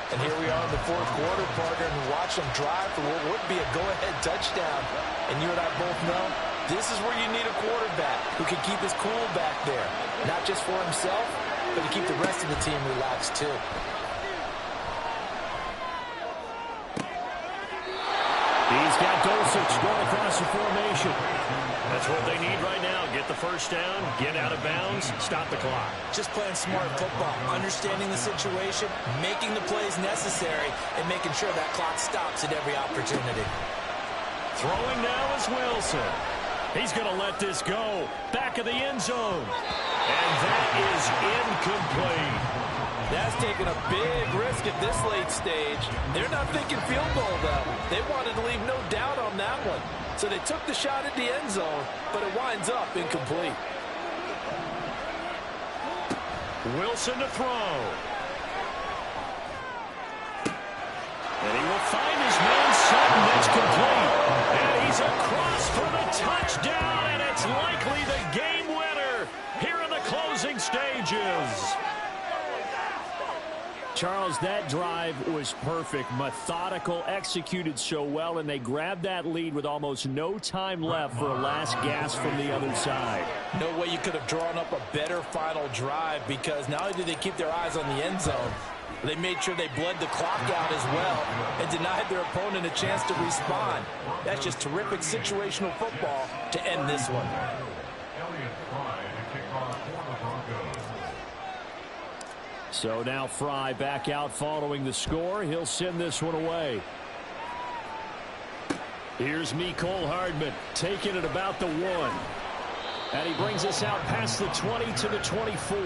And here we are in the 4th quarter, partner, and watch them drive for what would be a go-ahead touchdown. And you and I both know this is where you need a quarterback who can keep his cool back there. Not just for himself, but to keep the rest of the team relaxed too. He's got Dulcich going across the formation. That's what they need right now. Get the 1st down, get out of bounds, stop the clock. Just playing smart football, understanding the situation, making the plays necessary, and making sure that clock stops at every opportunity. Throwing now is Wilson. He's going to let this go. Back of the end zone. And that is incomplete. That's taking a big risk at this late stage. They're not thinking field goal, though. They wanted to leave no doubt on that one. So they took the shot at the end zone, but it winds up incomplete. Wilson to throw. And he will find his man Sutton. It's complete. And he's across for the touchdown. And it's likely the game winner here in the closing stages. Charles, that drive was perfect, methodical, executed so well, and they grabbed that lead with almost no time left for a last gasp from the other side. No way you could have drawn up a better final drive, because not only did they keep their eyes on the end zone, they made sure they bled the clock out as well and denied their opponent a chance to respond. That's just terrific situational football to end this one. So now Fry back out following the score. He'll send this one away. Here's Mecole Hardman taking it about the 1. And he brings us out past the 20 to the 24.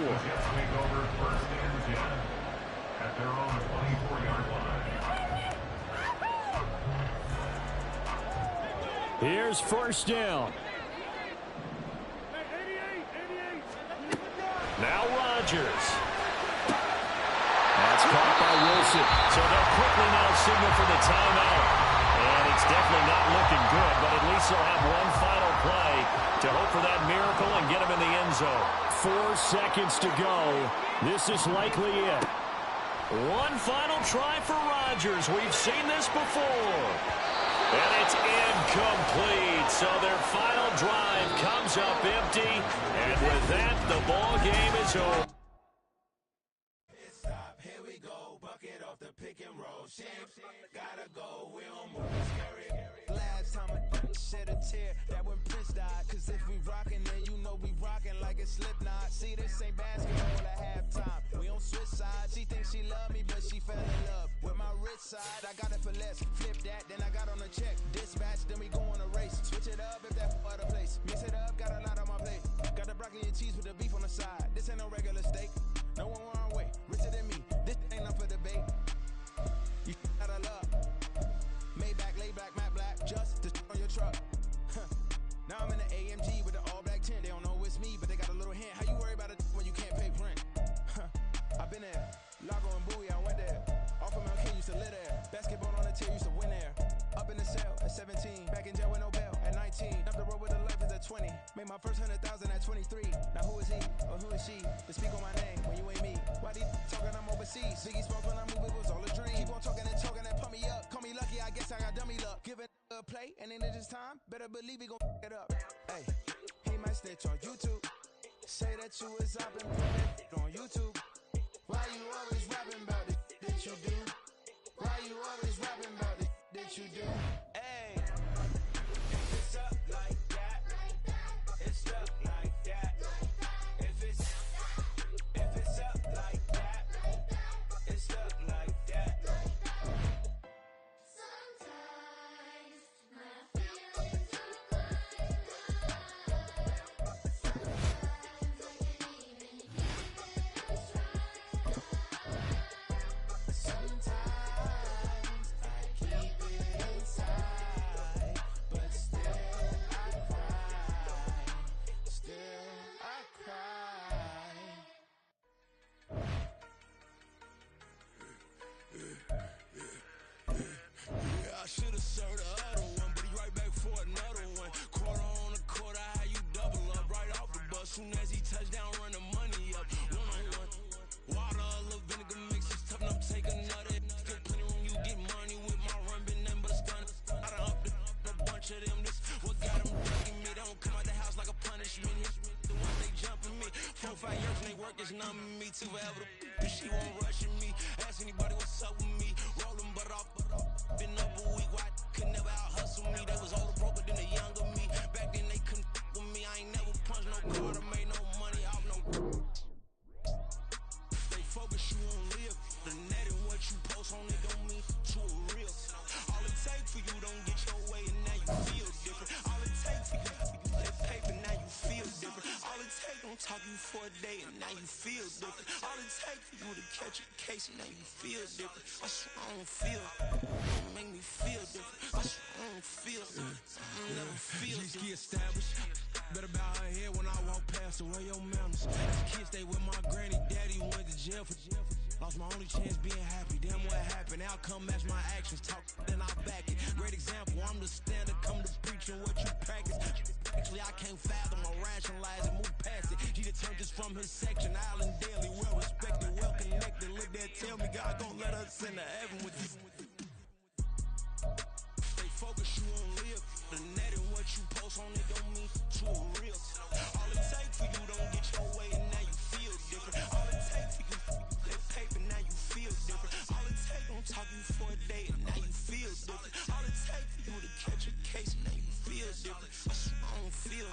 Here's first down. Now Rodgers. That's caught by Wilson. So they'll quickly now signal for the timeout. And it's definitely not looking good, but at least they'll have one final play to hope for that miracle and get him in the end zone. 4 seconds to go. This is likely it. One final try for Rodgers. We've seen this before. And it's incomplete. So their final drive comes up empty. And with that, the ball game is over. Pick and roll, champs, gotta go, we don't move, scary. Last time I shed a tear, that when Prince died. Cause if we rockin', then you know we rockin' like a Slipknot. See, this ain't basketball at halftime, we don't switch sides. She thinks she love me, but she fell in love with my rich side. I got it for less, flip that, then I got on a check. Dispatch, then we go on a race. Switch it up if that other place. Mix it up, got a lot on my plate. Got the broccoli and cheese with the beef on the side. This ain't no regular steak, no one wrong way. Richer than me, this ain't up for debate. You out of luck. Maybach, lay back, matte black, just on your truck. Now I'm in the AMG with the all black tint. They don't know it's me, but they got a little hint. How you worry about it when you can't pay rent? I've been there. Lago and Bowie, I went there. Off of Mount King, used to live there. Basketball on the tier, used to win there. Up in the cell at 17. Back in jail with no bail at 19. Up the road with the life is at 20. Made my first 100,000 at 23. Now who is he or who is she to speak on my name when you ain't me? Why these talking I'm overseas? Biggie spoke when I move, it was all a dream. Keep on talking and pump me up. Call me lucky, I guess I got dummy luck. Give it a play, and then this time, better believe he gon' f*** it up. Hey, he might snitch on YouTube. Say that you was up and put it on YouTube. Why you always rapping about it that you do? Why you always rapping about it that you do? Hey, if it's up like that, it's stuck like that. If it's up like that, it's stuck like that. Sometimes my feelings are blind. Sometimes I keep it inside. Sometimes I keep it inside, but still I cry. Still I cry. Yeah, I should've served the other one, but he right back for another one. Quarter on a quarter, how you double up right off the bus. Soon as he touch down, run the money up. One-on-one. Water, a little vinegar mix, it's tough enough to take another. Still plenty room, you get money with my run, been nothing but a stun. I done upped a bunch of them. This what got them ducking me. They don't come out the house like a punishment. The ones they jumping me. 4 or 5 years when they work, it's numbing me too forever. She won't rushing me. Ask anybody what's up with me. Rolling butt off. Been up a week, why could never out hustle me? They was older broke, but then the younger me. Back then they couldn't with me. I ain't never punched no card or made no money off no. They focus, you on live. The net and what you post on it don't mean to a real. All it take for you don't get your way and now you feel different. All it take for you get paper, now you feel different. All it take don't talk you for a day and now you feel different. All it take for you to catch a case and now you feel different. I swear I don't feel. Don't make me feel different. I swear I don't feel. I never feel different. Established. Better bow her head when I walk past the way your mountains. As a kid, stay with my granny. Daddy went to jail for. lost my only chance being happy. Damn what happened, outcome match my actions. Talk, then I back it. Great example, I'm the standard, come to preaching what you practice. Actually, I can't fathom or rationalize and move past it. He turned this from his section, Island Daily, well respected, well connected. Look there, tell me God gon' let us send to heaven with you. Stay focused, you won't live. The net and what you post on it don't mean to a real. All it takes for you don't get your way and now you feel different. All it takes for you that paper, now you feel different. All it takes don't talk you for a day and now you feel different. All it takes for you to catch a case and now you feel different. I swear I don't feel,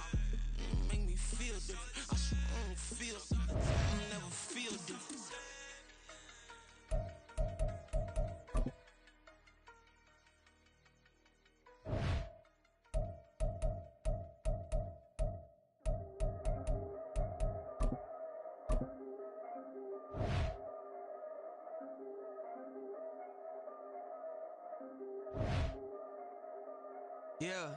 make me feel different. I swear I don't feel, I never feel different. Yeah,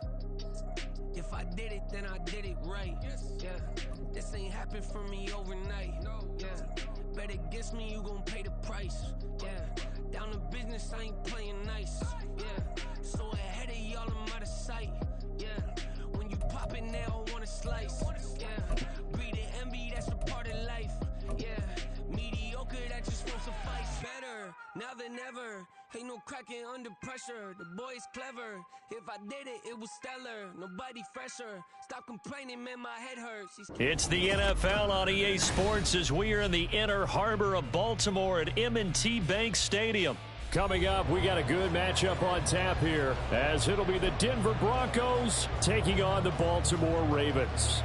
if I did it, then I did it right. Yeah, this ain't happened for me overnight. Yeah, bet against me, you gon' pay the price. Yeah, down to business, I ain't playing nice. Yeah, so ahead of y'all, I'm out of sight. Yeah, when you pop it now, I wanna slice. Yeah, greed and envy, that's a part of life. Yeah, mediocre, that just won't suffice. Better now than ever. Ain't no cracking under pressure. The boy's clever. If I did it, it was stellar. Nobody fresher. Stop complaining, man, my head hurts. It's the NFL on EA Sports as we are in the inner harbor of Baltimore at M&T Bank Stadium. Coming up, we got a good matchup on tap here as it'll be the Denver Broncos taking on the Baltimore Ravens.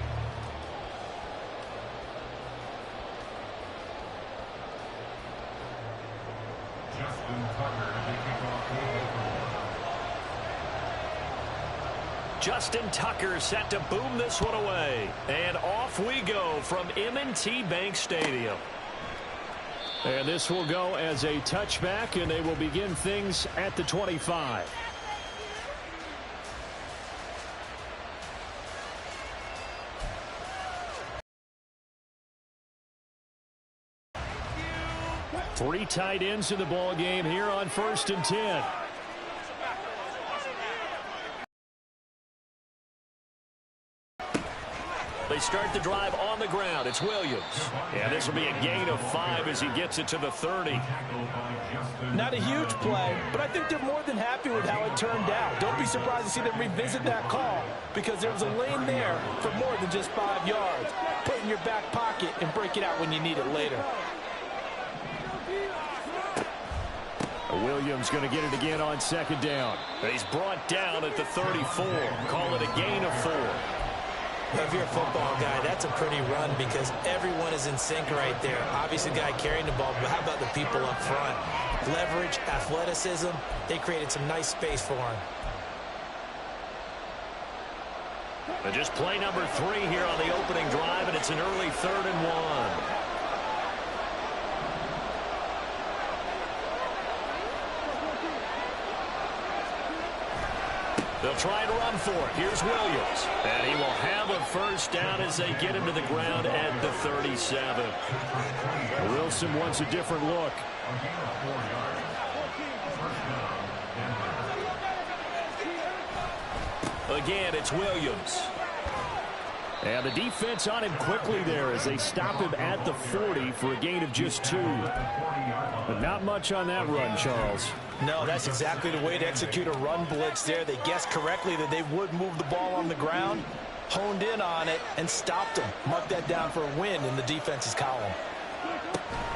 Justin Tucker set to boom this one away. And off we go from M&T Bank Stadium. And this will go as a touchback, and they will begin things at the 25. Three tight ends in the ball game here on 1st and 10. They start the drive on the ground. It's Williams. And this will be a gain of 5 as he gets it to the 30. Not a huge play, but I think they're more than happy with how it turned out. Don't be surprised to see them revisit that call because there was a lane there for more than just 5 yards. Put it in your back pocket and break it out when you need it later. Williams going to get it again on 2nd down. He's brought down at the 34. Call it a gain of 4. If you're a football guy, that's a pretty run because everyone is in sync right there. Obviously, the guy carrying the ball, but how about the people up front? Leverage, athleticism, they created some nice space for him. But just play number 3 here on the opening drive, and it's an early 3rd and 1. They'll try and run for it. Here's Williams. And he will have a first down as they get him to the ground at the 37. Wilson wants a different look. Again, it's Williams. And the defense on him quickly there as they stop him at the 40 for a gain of just 2. But not much on that run, Charles. No, that's exactly the way to execute a run blitz there. They guessed correctly that they would move the ball on the ground, honed in on it, and stopped him. Mark that down for a win in the defense's column.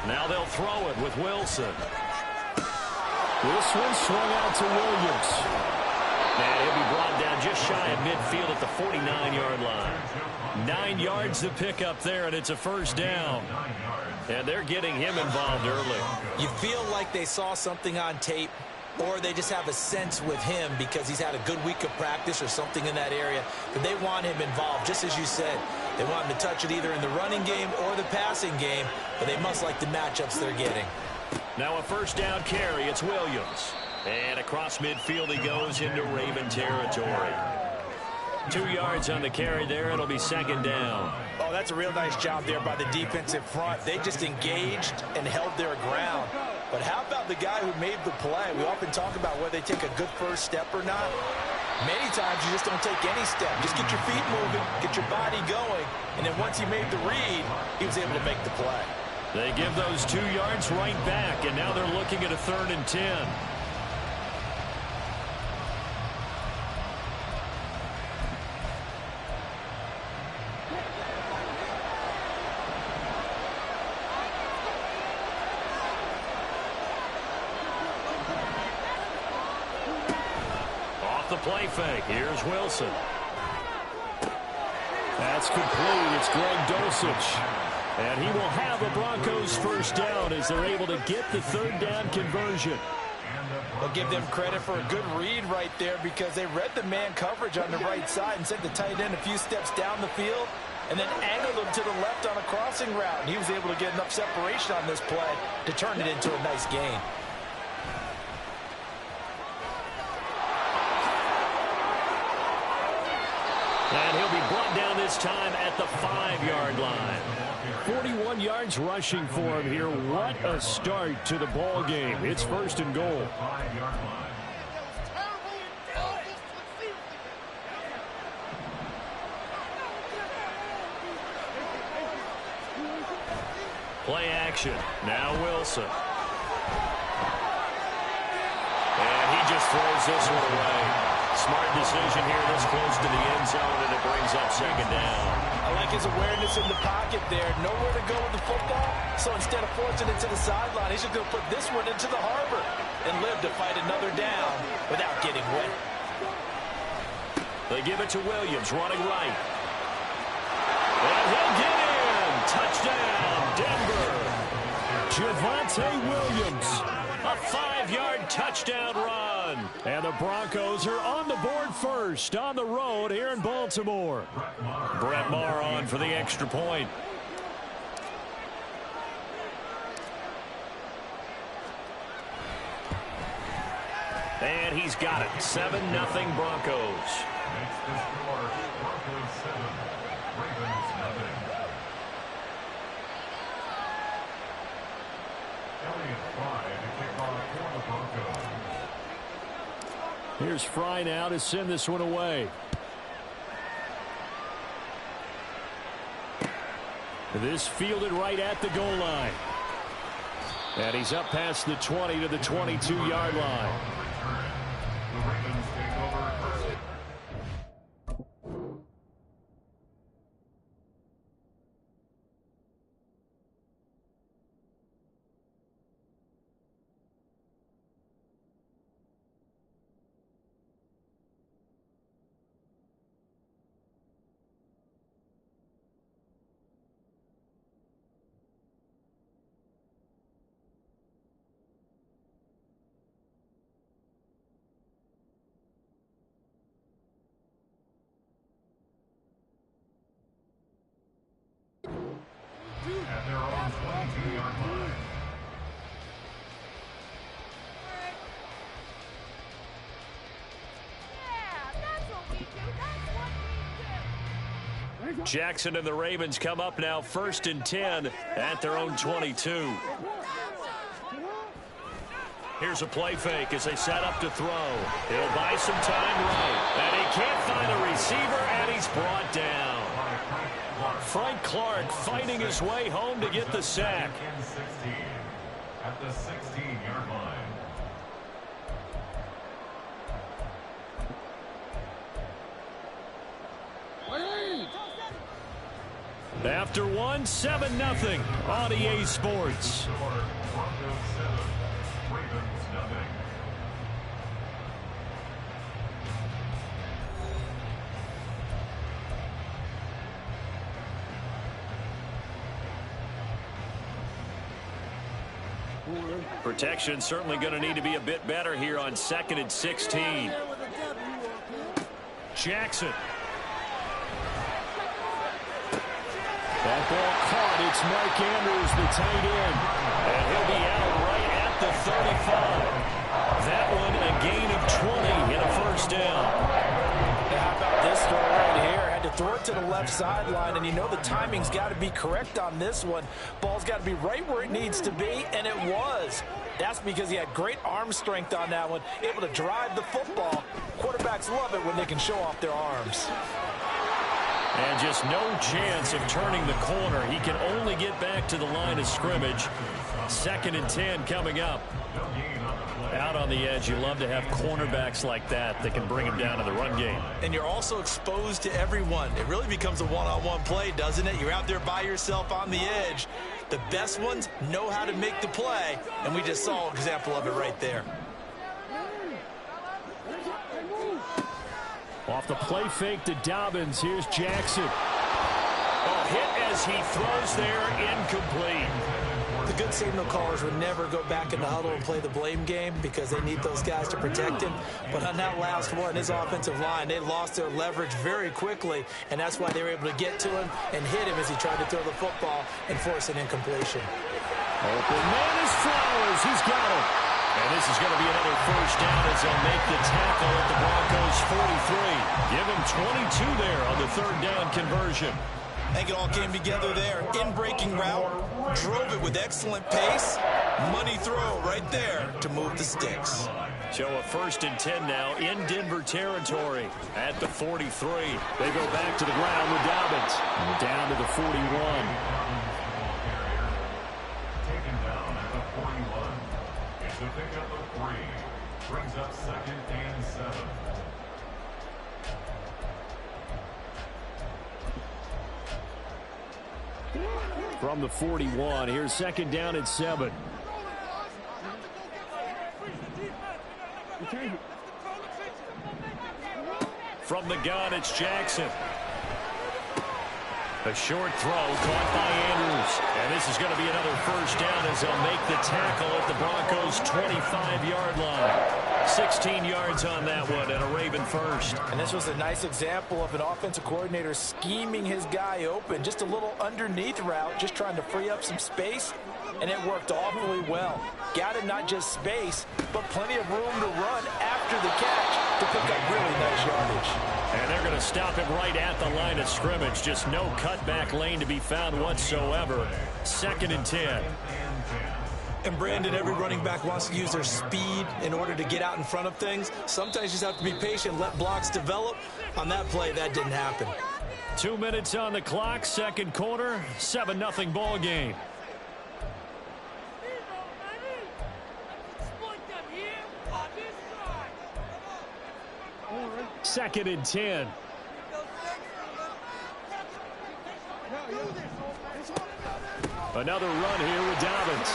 Now they'll throw it with Wilson. This one swung out to Williams. And he'll be brought down just shy of midfield at the 49-yard line. 9 yards to pick up there, and it's a first down. And they're getting him involved early. You feel like they saw something on tape, or they just have a sense with him because he's had a good week of practice or something in that area, that they want him involved. Just as you said, they want him to touch it either in the running game or the passing game, but they must like the matchups they're getting. Now a first down carry. It's Williams. And across midfield he goes into Raven territory. 2 yards on the carry there. It'll be second down. Oh, that's a real nice job there by the defensive front. They just engaged and held their ground. But how about the guy who made the play? We often talk about whether they take a good first step or not. Many times you just don't take any step. Just get your feet moving, get your body going, and then once he made the read, he was able to make the play. They give those 2 yards right back, and now they're looking at a 3rd and 10. The play fake. Here's Wilson. That's complete. It's Greg Dulcich. And he will have the Broncos first down as they're able to get the 3rd down conversion. We'll give them credit for a good read right there because they read the man coverage on the right side and sent the tight end a few steps down the field and then angled him to the left on a crossing route. And he was able to get enough separation on this play to turn it into a nice gain. And he'll be brought down this time at the 5-yard line. 41 yards rushing for him here. What a start to the ball game. It's 1st and goal. Play action. Now Wilson. And he just throws this one away. Smart decision here this close to the end zone, and it brings up second down. I like his awareness in the pocket there. Nowhere to go with the football, so instead of forcing it to the sideline, he's just going to put this one into the harbor and live to fight another down without getting wet. They give it to Williams, running right. And he'll get in. Touchdown, Denver. Javonte Williams. A 5-yard touchdown run. And the Broncos are on the board first on the road here in Baltimore. Brett Maher on for the extra point. And he's got it. 7-0 Broncos. Makes the score Broncos 7, Ravens nothing. Elliott Fry to kick off for the Broncos. Here's Fry now to send this one away. This fielded right at the goal line. And he's up past the 20 to the 22-yard line. The Ravens take over first. At their own 22-yard line. Jackson and the Ravens come up now 1st and 10 at their own 22. Here's a play fake as they set up to throw. He'll buy some time right. And he can't find a receiver, and he's brought down. Frank Clark fighting his way home to get the sack. At the 16-yard line. After one, 7-0 on EA Sports. Broncos 7, Ravens nothing. Protection certainly going to need to be a bit better here on 2nd and 16. Jackson. That ball caught. It's Mike Andrews, the tight end. And he'll be out right at the 35. That one a gain of 20 and a first down. How about this story distort to the left sideline, and you know the timing's got to be correct on this one. Ball's got to be right where it needs to be, and it was. That's because he had great arm strength on that one, able to drive the football. Quarterbacks love it when they can show off their arms. And just no chance of turning the corner. He can only get back to the line of scrimmage. 2nd and 10 coming up. Out on the edge, you love to have cornerbacks like that can bring him down to the run game. And you're also exposed to everyone. It really becomes a one-on-one play, doesn't it? You're out there by yourself on the edge. The best ones know how to make the play, and we just saw an example of it right there. Off the play fake to Dobbins. Here's Jackson. Oh, hit as he throws there, incomplete. The good signal callers would never go back in the huddle and play the blame game because they need those guys to protect him. But on that last one, his offensive line, they lost their leverage very quickly, and that's why they were able to get to him and hit him as he tried to throw the football and force an incompletion. Open man is Flowers. He's got it. And this is going to be another first down as they'll make the tackle at the Broncos 43. Give him 22 there on the 3rd down conversion. I think it all came together there. In-breaking route, drove it with excellent pace. Money throw right there to move the sticks. So a 1st and 10 now in Denver territory at the 43. They go back to the ground with Dobbins. Down to the 41. Taken down at the 41. It's a pickup of 3. Brings up 2nd and 7. From the 41, here's 2nd down and 7. From the gun, it's Jackson. A short throw caught by Andrews. And this is going to be another first down as they'll make the tackle at the Broncos' 25-yard line. 16 yards on that one and a Raven first. And this was a nice example of an offensive coordinator scheming his guy open. Just a little underneath route, just trying to free up some space, and it worked awfully well. Got him not just space, but plenty of room to run after the catch to pick up really nice yardage. And they're going to stop him right at the line of scrimmage. Just no cutback lane to be found whatsoever. 2nd and 10. And Brandon, every running back wants to use their speed in order to get out in front of things. Sometimes you just have to be patient, let blocks develop. On that play, that didn't happen. 2 minutes on the clock, 2nd quarter, 7-0 ball game. Second and 10. Another run here with Dobbins.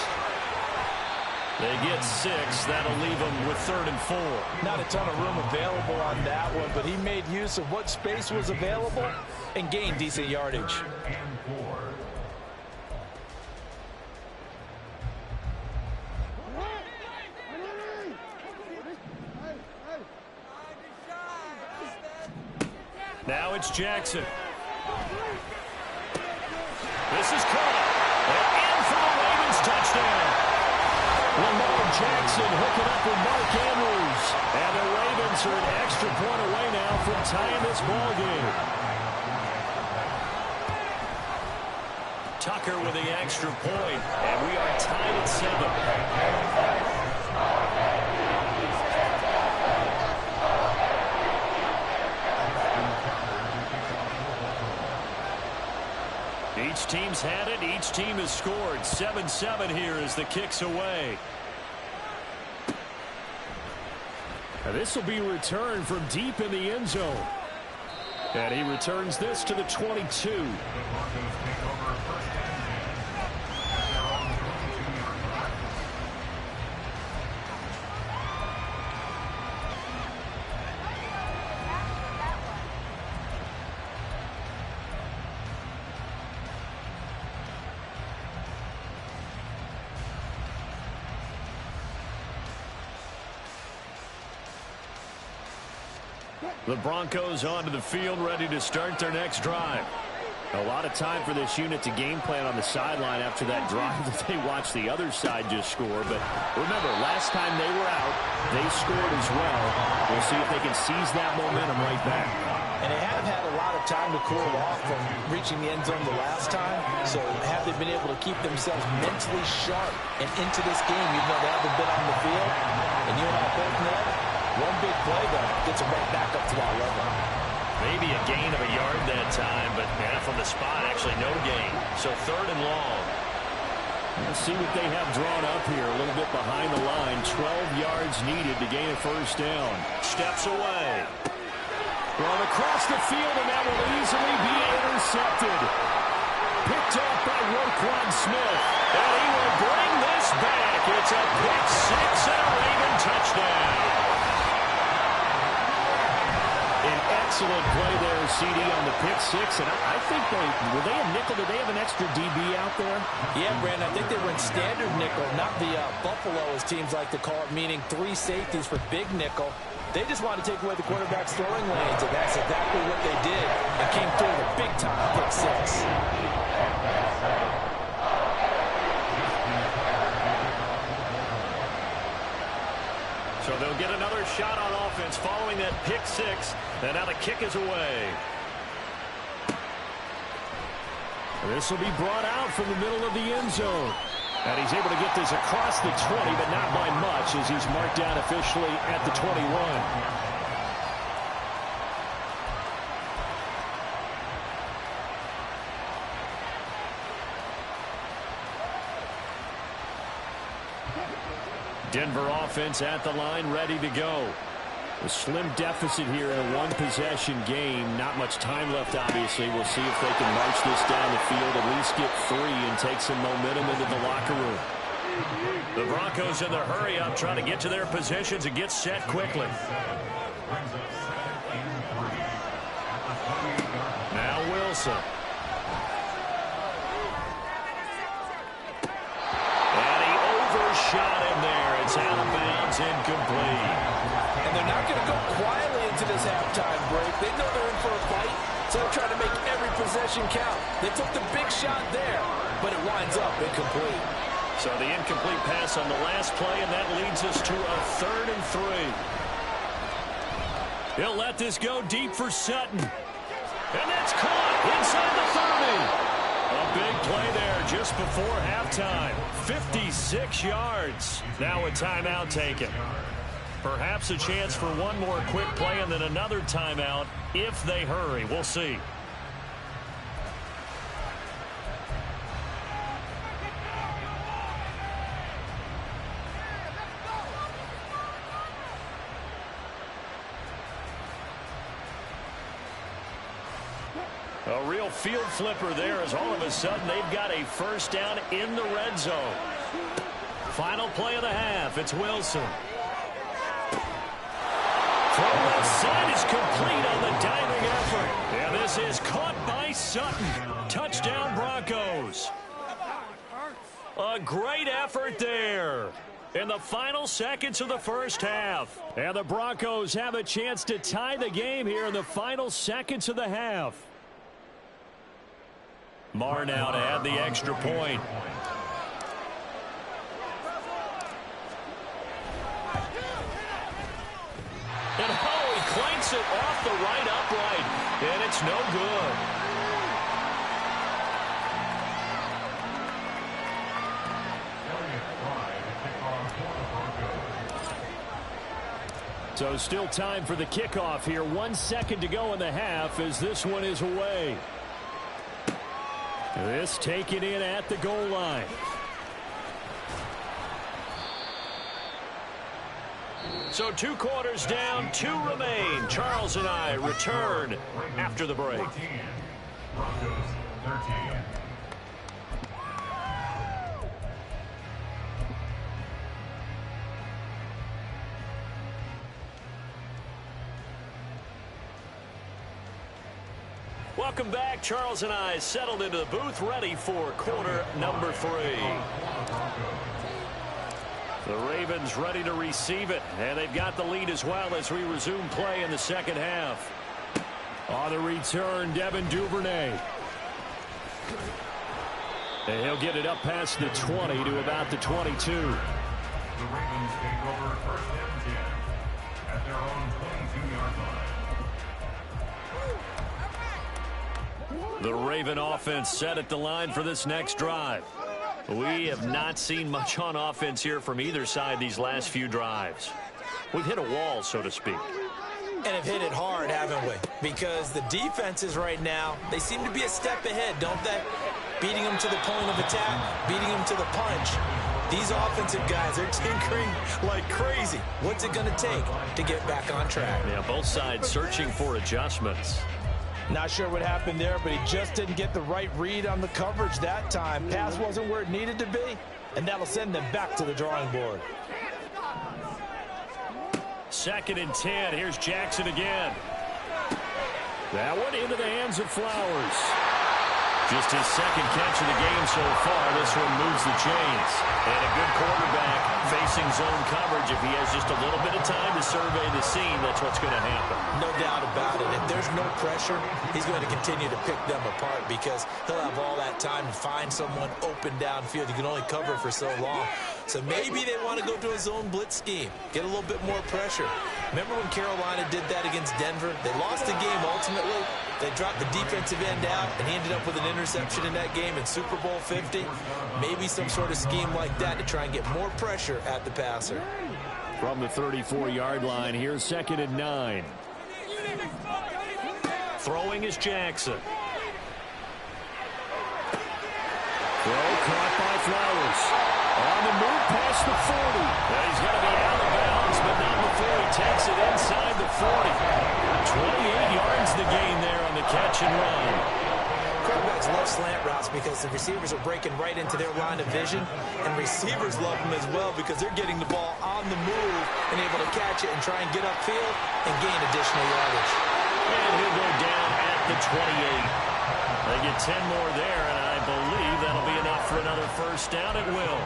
They get 6. That'll leave them with 3rd and 4. Not a ton of room available on that one, but he made use of what space was available and gained decent yardage. Now it's Jackson. This is caught. And in for the Ravens touchdown. Lamar Jackson hooking up with Mark Andrews. And the Ravens are an extra point away now from tying this ball game. Tucker with the extra point. And we are tied at 7. Each team's had it. Each team has scored. 7-7 here as the kick's away. Now this will be returned from deep in the end zone. And he returns this to the 22. The Broncos onto the field, ready to start their next drive. A lot of time for this unit to game plan on the sideline after that drive that they watched the other side just score. But remember, last time they were out, they scored as well. We'll see if they can seize that momentum right back. And they have had a lot of time to cool off from reaching the end zone the last time. So have they been able to keep themselves mentally sharp and into this game, even though they haven't been on the field? And you and I both know, one big play, though, gets them right back up to that level. Maybe a gain of a yard that time, but from the spot, actually no gain. So 3rd and long. Let's see what they have drawn up here. A little bit behind the line. 12 yards needed to gain a first down. Steps away. Run across the field, and that will easily be intercepted. Picked off by Roquan Smith. And he will bring this back. It's a pick six and a Raven touchdown. An excellent play there, CD, on the pick six. And I think were they a nickel? Did they have an extra DB out there? Yeah, Brandon, I think they were in standard nickel, not the Buffalo, as teams like to call it, meaning 3 safeties for big nickel. They just wanted to take away the quarterback's throwing lanes, and that's exactly what they did, and came through with a big-time pick six. So they'll get another shot on offense following that pick six, and now the kick is away. This will be brought out from the middle of the end zone. And he's able to get this across the 20, but not by much, as he's marked down officially at the 21. Denver offense at the line, ready to go. A slim deficit here in a one-possession game. Not much time left, obviously. We'll see if they can march this down the field, at least get 3, and take some momentum into the locker room. The Broncos in the hurry-up, trying to get to their positions and get set quickly. Now Wilson. And he overshot him there. It's out of bounds, incomplete. And they're not going to go quietly into this halftime break. They know they're in for a fight, so they're trying to make every possession count. They took the big shot there, but it winds up incomplete. So the incomplete pass on the last play, and that leads us to a 3rd and 3. He'll let this go deep for Sutton. And that's caught inside the 30. A big play there just before halftime. 56 yards. Now a timeout taken. Perhaps a chance for one more quick play and then another timeout if they hurry. We'll see. A real field flipper there, as all of a sudden they've got a first down in the red zone. Final play of the half. It's Wilson. From left side is complete on the diving effort. And this is caught by Sutton. Touchdown Broncos. A great effort there in the final seconds of the first half. And the Broncos have a chance to tie the game here in the final seconds of the half. Marr now to add the extra point. And he clanks it off the right upright, and it's no good. So still time for the kickoff here. 1 second to go in the half as this one is away. This taken in at the goal line. So 2 quarters down, 2 remain. Charles and I return after the break. 14, Broncos 13. Welcome back. Charles and I settled into the booth, ready for quarter number 3. The Ravens ready to receive it, and they've got the lead as well as we resume play in the second half. On the return, Devin Duvernay. And he'll get it up past the 20 to about the 22. The Ravens take over first and 10 at their own 22-yard line. The Raven offense set at the line for this next drive. We have not seen much on offense here from either side these last few drives. We've hit a wall, so to speak. And have hit it hard, haven't we? Because the defenses right now, they seem to be a step ahead, don't they? Beating them to the point of attack, beating them to the punch. These offensive guys are tinkering like crazy. What's it going to take to get back on track? Yeah, both sides searching for adjustments. Not sure what happened there, but he just didn't get the right read on the coverage that time. Pass wasn't where it needed to be, and that'll send them back to the drawing board. 2nd and 10. Here's Jackson again. That one into the hands of Flowers. Just his 2nd catch of the game so far. This one moves the chains. And a good quarterback facing zone coverage. If he has just a little bit of time to survey the scene, that's what's going to happen. No doubt about it. If there's no pressure, he's going to continue to pick them apart because he'll have all that time to find someone open downfield. You can only cover for so long. So maybe they want to go to a zone blitz scheme, get a little bit more pressure. Remember when Carolina did that against Denver? They lost the game ultimately. They dropped the defensive end out, and he ended up with an interception in that game in Super Bowl 50. Maybe some sort of scheme like that to try and get more pressure at the passer. From the 34-yard line, here's 2nd and 9. Throwing is Jackson. Throw caught by Flowers. On the move past the 40. Now he's going to be out of bounds, but not before he takes it inside the 40. 28 yards the gain there on the catch and run. Quarterbacks love slant routes because the receivers are breaking right into their line of vision, and receivers love them as well because they're getting the ball on the move and able to catch it and try and get upfield and gain additional yardage. And he'll go down at the 28. They get 10 more there, and I believe that'll be enough for another first down. It will.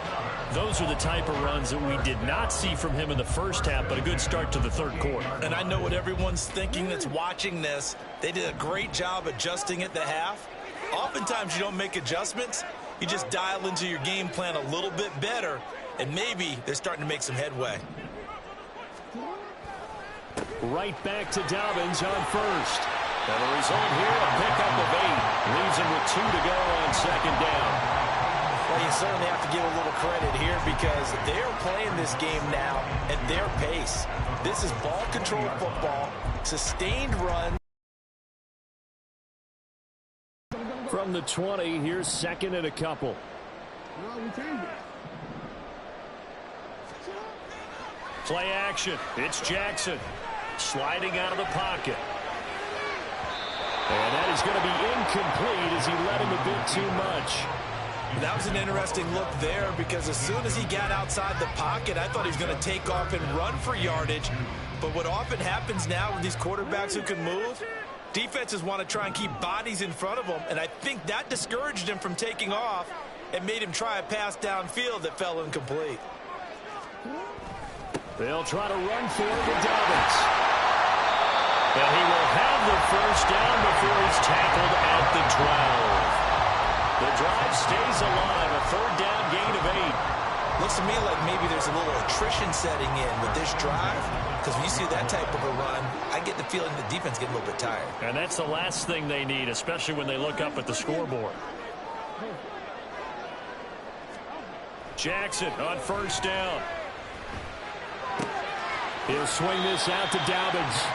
Those are the type of runs that we did not see from him in the first half, but a good start to the 3rd quarter. And I know what everyone's thinking that's watching this. They did a great job adjusting at the half. Oftentimes you don't make adjustments. You just dial into your game plan a little bit better, and maybe they're starting to make some headway. Right back to Dobbins on first. And the result here, a pickup of 8. Leaves him with 2 to go on 2nd down. Well, you certainly have to give a little credit here because they're playing this game now at their pace. This is ball control football, sustained run. From the 20, here's 2nd and a couple. Play action. It's Jackson sliding out of the pocket. And that is going to be incomplete as he led him a bit too much. That was an interesting look there because as soon as he got outside the pocket, I thought he was going to take off and run for yardage. But what often happens now with these quarterbacks who can move, defenses want to try and keep bodies in front of them, and I think that discouraged him from taking off and made him try a pass downfield that fell incomplete. They'll try to run for it with Dobbins. And he will have the first down before he's tackled at the 12. The drive stays alive, a 3rd down gain of 8. Looks to me like maybe there's a little attrition setting in with this drive because when you see that type of a run, I get the feeling the defense getting a little bit tired. And that's the last thing they need, especially when they look up at the scoreboard. Jackson on first down. He'll swing this out to Dobbins.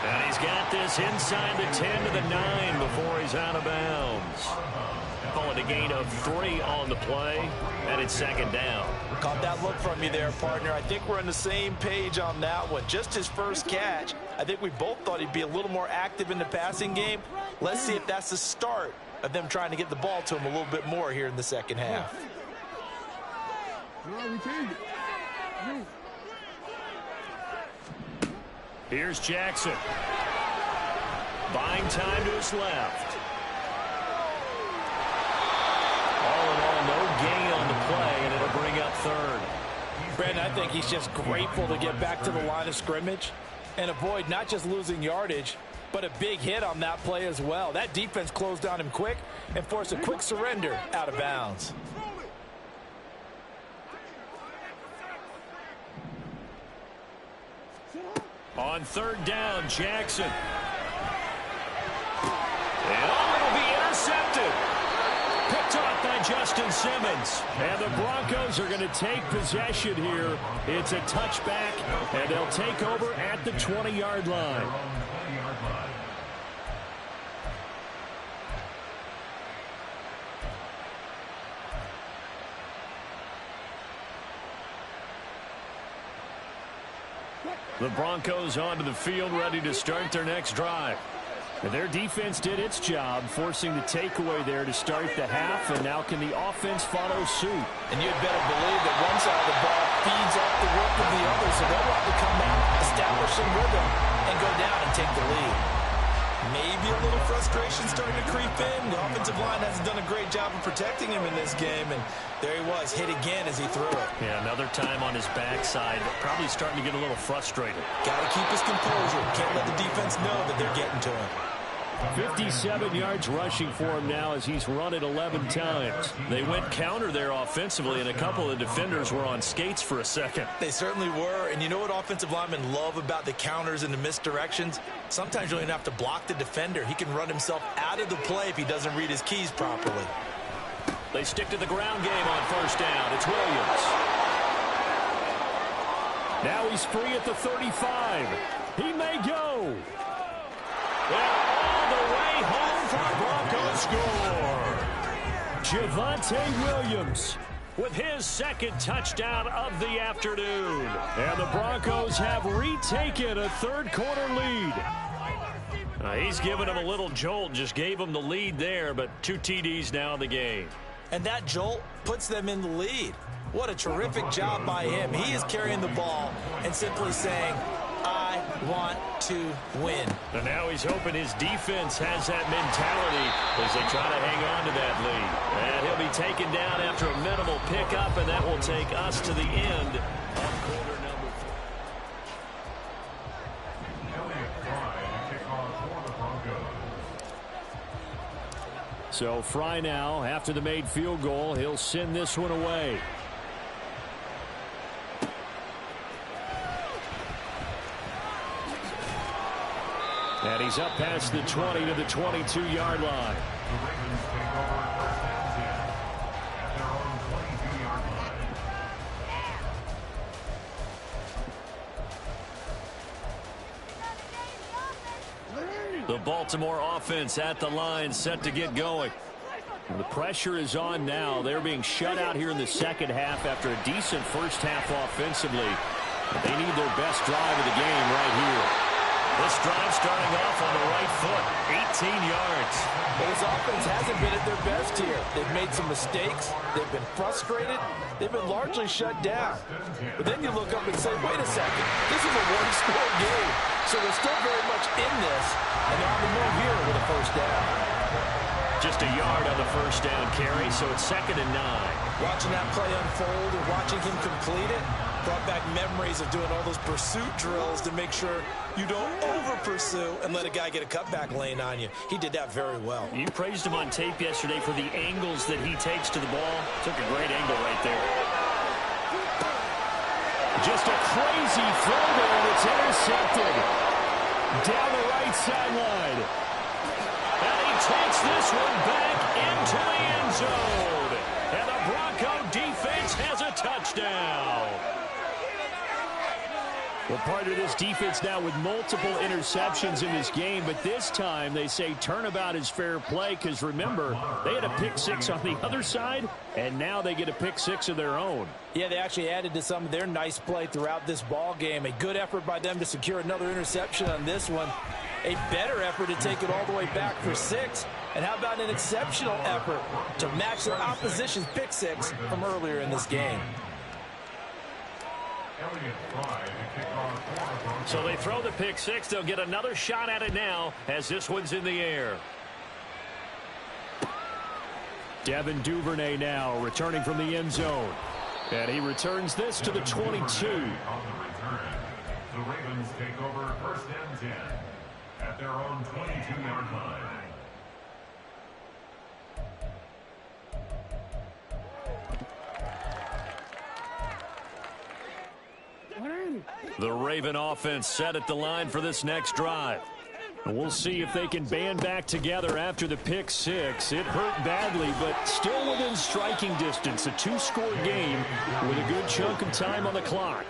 And he's got this inside the 10 to the 9 before he's out of bounds. Calling a gain of 3 on the play, and it's 2nd down. Caught that look from you there, partner. I think we're on the same page on that one. Just his first catch. I think we both thought he'd be a little more active in the passing game. Let's see if that's the start of them trying to get the ball to him a little bit more here in the 2nd half. Here's Jackson. Buying time to his left. All in all, no gain on the play, and it'll bring up 3rd. Brandon, I think he's just grateful to get back to the line of scrimmage and avoid not just losing yardage, but a big hit on that play as well. That defense closed on him quick and forced a quick surrender out of bounds. On 3rd down, Jackson. Justin Simmons. And the Broncos are going to take possession here. It's a touchback, and they'll take over at the 20-yard line. The Broncos onto the field, ready to start their next drive. And their defense did its job, forcing the takeaway there to start the half, and now can the offense follow suit? And you'd better believe that one side of the ball feeds off the work of the other, so they'll want to come out, establish some rhythm, and go down and take the lead. Maybe a little frustration starting to creep in. The offensive line hasn't done a great job of protecting him in this game, and there he was, hit again as he threw it. Yeah, another time on his backside, probably starting to get a little frustrated. Got to keep his composure. Can't let the defense know that they're getting to him. 57 yards rushing for him now as he's run it 11 times. They went counter there offensively, and a couple of defenders were on skates for a second. They certainly were, and you know what offensive linemen love about the counters and the misdirections? Sometimes you don't even have to block the defender. He can run himself out of the play if he doesn't read his keys properly. They stick to the ground game on first down. It's Williams. Now he's free at the 35. He may go. Well, all the way home for the Broncos score. Javonte Williams with his second touchdown of the afternoon. And the Broncos have retaken a third-quarter lead. He's given him a little jolt, just gave him the lead there, but 2 TDs now in the game. And that jolt puts them in the lead. What a terrific job by him. He is carrying the ball and simply saying, I want to win. And now he's hoping his defense has that mentality as they try to hang on to that lead. And he'll be taken down after a minimal pickup, and that will take us to the end of quarter number 3. So Fry now, after the made field goal, he'll send this one away. And he's up past the 20 to the 22-yard line. The Ravens take over first and 10 at their own 22-yard line. The Baltimore offense at the line, set to get going. The pressure is on now. They're being shut out here in the second half after a decent first half offensively. They need their best drive of the game right here. This drive starting off on the right foot, 18 yards. But his offense hasn't been at their best here. They've made some mistakes. They've been frustrated. They've been largely shut down. But then you look up and say, wait a second, this is a one-score game. So they're still very much in this, and they're on the move here with a first down. Just a yard on the first down carry, so it's 2nd and 9. Watching that play unfold and watching him complete it brought back memories of doing all those pursuit drills to make sure you don't over-pursue and let a guy get a cutback lane on you. He did that very well. You praised him on tape yesterday for the angles that he takes to the ball. Took a great angle right there. Just a crazy throw there, and it's intercepted. Down the right sideline. And he takes this one back into the end zone. And the Bronco defense has a touchdown. Well, part of this defense now with multiple interceptions in this game, but this time they say turnabout is fair play because, remember, they had a pick six on the other side, and now they get a pick six of their own. Yeah, they actually added to some of their nice play throughout this ball game. A good effort by them to secure another interception on this one. A better effort to take it all the way back for 6. And how about an exceptional effort to match the opposition's pick six from earlier in this game? So they throw the pick six. They'll get another shot at it now as this one's in the air. Devin Duvernay now returning from the end zone. And he returns this to the 22. On the return, the Ravens take over first and 10 at their own 22-yard line. The Raven offense set at the line for this next drive. We'll see if they can band back together after the pick six. It hurt badly, but still within striking distance. A two-score game with a good chunk of time on the clock.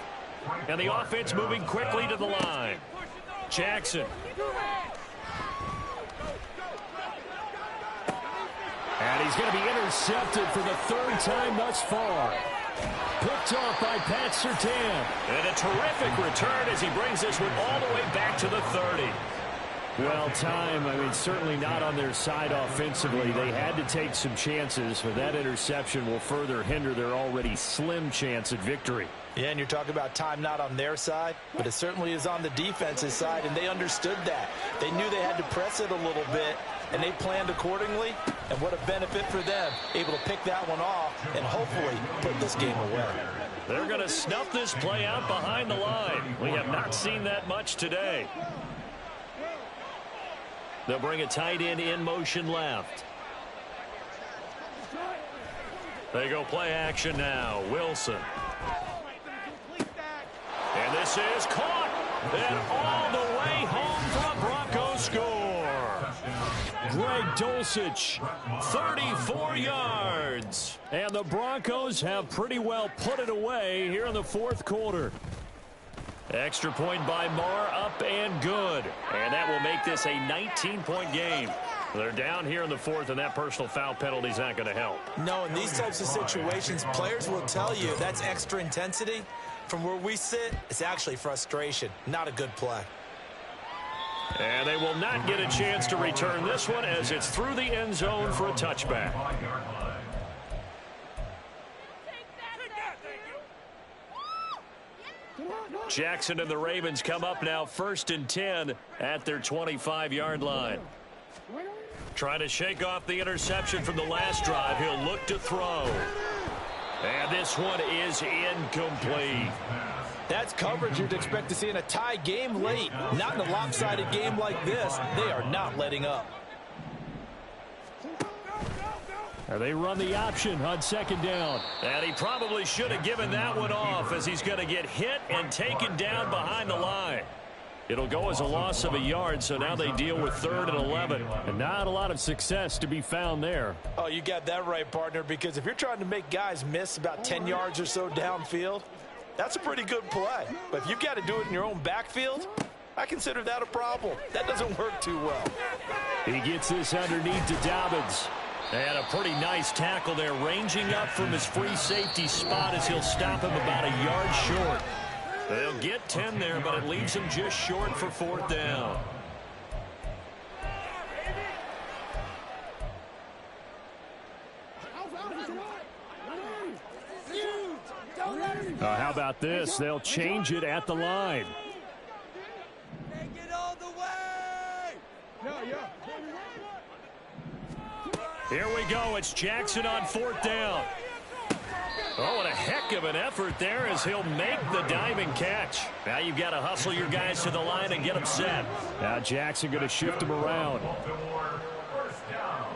And the offense moving quickly to the line. Jackson. And he's going to be intercepted for the third time thus far. Picked off by Pat Surtain. And a terrific return as he brings this one all the way back to the 30. Well, time, certainly not on their side offensively. They had to take some chances, but that interception will further hinder their already slim chance at victory. Yeah, and you're talking about time not on their side, but it certainly is on the defense's side, and they understood that. They knew they had to press it a little bit, and they planned accordingly, and what a benefit for them, able to pick that one off and hopefully put this game away. They're going to snuff this play out behind the line. We have not seen that much today. They'll bring a tight end in motion left. They go play action now. Wilson. And this is caught. And all the way home for a Broncos score. Greg Dulcich, 34 yards. And the Broncos have pretty well put it away here in the fourth quarter. Extra point by Marr, up and good. And that will make this a 19-point game. They're down here in the fourth, and that personal foul penalty is not going to help. No, in these types of situations, players will tell you that's extra intensity. From where we sit, it's actually frustration, not a good play. And they will not get a chance to return this one as it's through the end zone for a touchback. Jackson and the Ravens come up now 1st and 10 at their 25-yard line. Trying to shake off the interception from the last drive. He'll look to throw. And this one is incomplete. That's coverage you'd expect to see in a tie game late. Not in a lopsided game like this. They are not letting up. They run the option on second down. And he probably should have given that one off as he's going to get hit and taken down behind the line. It'll go as a loss of a yard, so now they deal with 3rd and 11. And not a lot of success to be found there. Oh, you got that right, partner, because if you're trying to make guys miss about 10 yards or so downfield, that's a pretty good play. But if you've got to do it in your own backfield, I consider that a problem. That doesn't work too well. He gets this underneath to Dobbins. And a pretty nice tackle there, ranging up from his free safety spot as he'll stop him about a yard short. They'll get 10 there, but it leaves him just short for 4th down. How about this? They'll change it at the line. Get all the way! Here we go. It's Jackson on 4th down. Oh, and a heck of an effort there as he'll make the diving catch. Now you've got to hustle your guys to the line and get them set. Now Jackson going to shift him around. First down.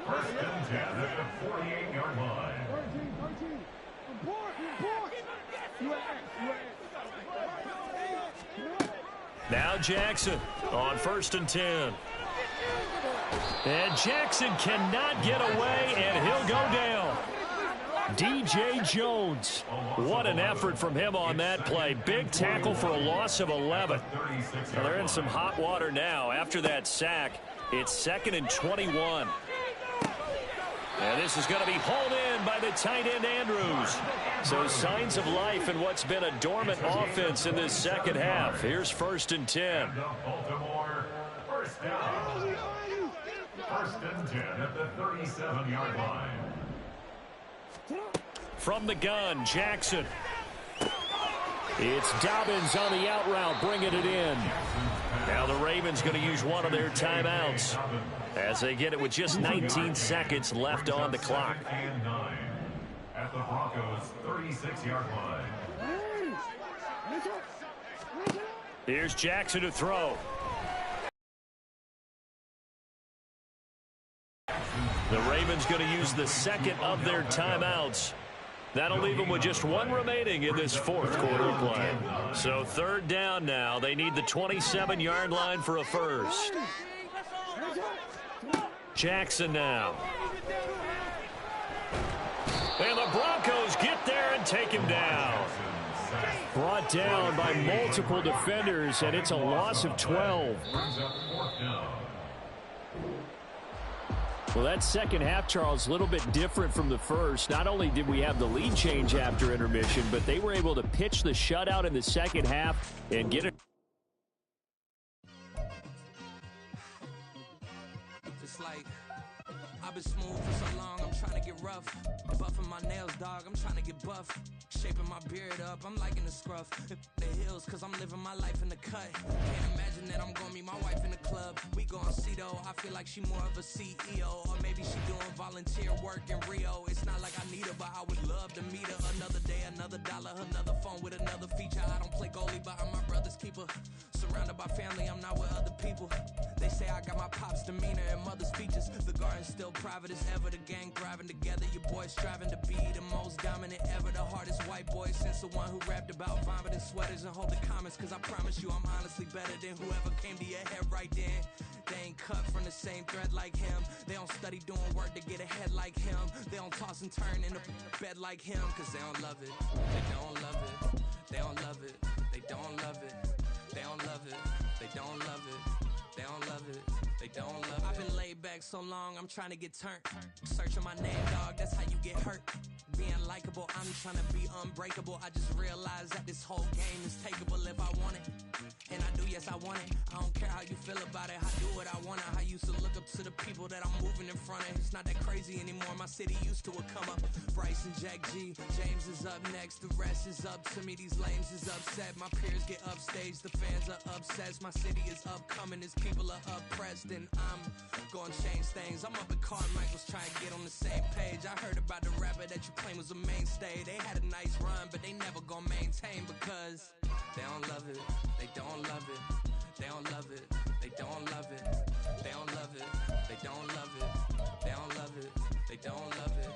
1st and 10 at the 48-yard line. Now Jackson on 1st and 10. And Jackson cannot get away, and he'll go down. DJ Jones. What an effort from him on that play. Big tackle for a loss of 11. Well, they're in some hot water now. After that sack, it's 2nd and 21. And this is going to be hauled in by the tight end Andrews. So signs of life in what's been a dormant offense in this second half. Here's 1st and 10. Baltimore, first down. 1st and 10 at the 37-yard line. From the gun, Jackson. It's Dobbins on the out route, bringing it in. Now the Ravens going to use one of their timeouts as they get it with just 19 seconds left on the clock. And 9 at the Broncos' 36-yard line. Here's Jackson to throw. The Ravens going to use the second of their timeouts That'll leave them with just one remaining in this fourth quarter of play. So third down now. They need the 27-yard line for a first. Jackson now. And the Broncos get there and take him down. Brought down by multiple defenders, and it's a loss of 12. Well, that second half, Charles, a little bit different from the first. Not only did we have the lead change after intermission, but they were able to pitch the shutout in the second half and get it. It's like I've been smooth for so long, I'm trying to get rough. Buffing my nails, dog, I'm trying to get buff. Shaping my beard up, I'm liking the scruff. The hills, cause I'm living my life in the cut. Can't imagine that I'm gonna meet my wife in the club. We gon' see though, I feel like she more of a CEO. Or maybe she doing volunteer work in Rio. It's not like I need her, but I would love to meet her. Another day, another dollar, another phone with another feature. I don't play goalie, but I'm my brother's keeper. Surrounded by family, I'm not with other people. They say I got my pop's demeanor and mother's features. The garden's still private as ever, the gang thriving together. Your boys striving to be the most dominant ever. The hardest white boy since the one who rapped about vomiting sweaters and holding comments. Cause I promise you I'm honestly better than whoever came to your head right then. They ain't cut from the same thread like him. They don't study doing work to get ahead like him. They don't toss and turn in a bed like him. Cause they don't love it, they don't love it. They don't love it, they don't love it. They don't love it, they don't love it. They don't love it, they don't love it. I've been laid back so long, I'm trying to get turned. Searching my name, dog, that's how you get hurt. Being likable, I'm trying to be unbreakable. I just realized that this whole game is takeable if I want it. And I do, yes, I want it. I don't care how you feel about it, I do what I want it. I used to look up to the people that I'm moving in front of. It's not that crazy anymore, my city used to a come up. Bryce and Jack G, James is up next. The rest is up to me, these lames is upset. My peers get upstaged, the fans are obsessed. My city is upcoming, its people are oppressed. And I'm gonna change things. I'm up at Carmichael's trying to get on the same page. I heard about the rapper that you claim was a mainstay. They had a nice run, but they never gonna maintain because they don't love it, they don't love it, they don't love it, they don't love it, they don't love it, they don't love it, they don't love it, they don't love it.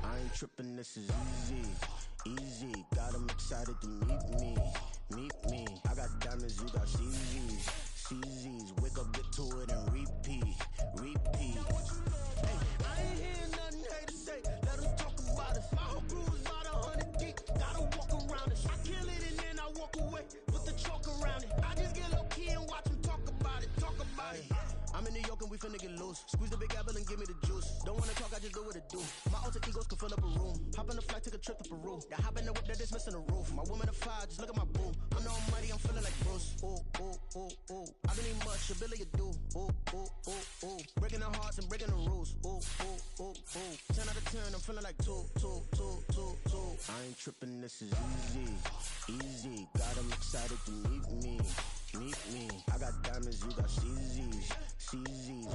I ain't tripping, this is easy, easy. Got 'em excited to meet me, meet me. I got diamonds, you got CZs, CZs. Wake up, get to it and repeat, repeat. Hey, I ain't hearing nothing haters say. Let them talk about us. My whole crew is about 100 deep. Gotta walk around it. I kill it and then I walk away. Put the chalk around it. I just get low key and watch them talk about it. Talk about it. I'm in New York and we finna get loose. Squeeze the big apple and give me the juice. Don't wanna talk, I just do what it do. My alter egos can fill up a room. Hop on the flight, take a trip to Peru. That hop in the whip that is missing the roof. My woman a fire, just look at my boo. I'm the almighty, I'm feeling like Bruce. Ooh, ooh, ooh, ooh. I don't need much, ability to do. Ooh, ooh, ooh, ooh. Breaking the hearts and breaking the rules. Ooh, ooh, ooh, ooh. 10 out of 10, I'm feeling like 2, 2, 2, 2, 2. I ain't tripping, this is easy, easy. Got 'em excited to meet me, meet me. I got diamonds, you got CZs, CZs.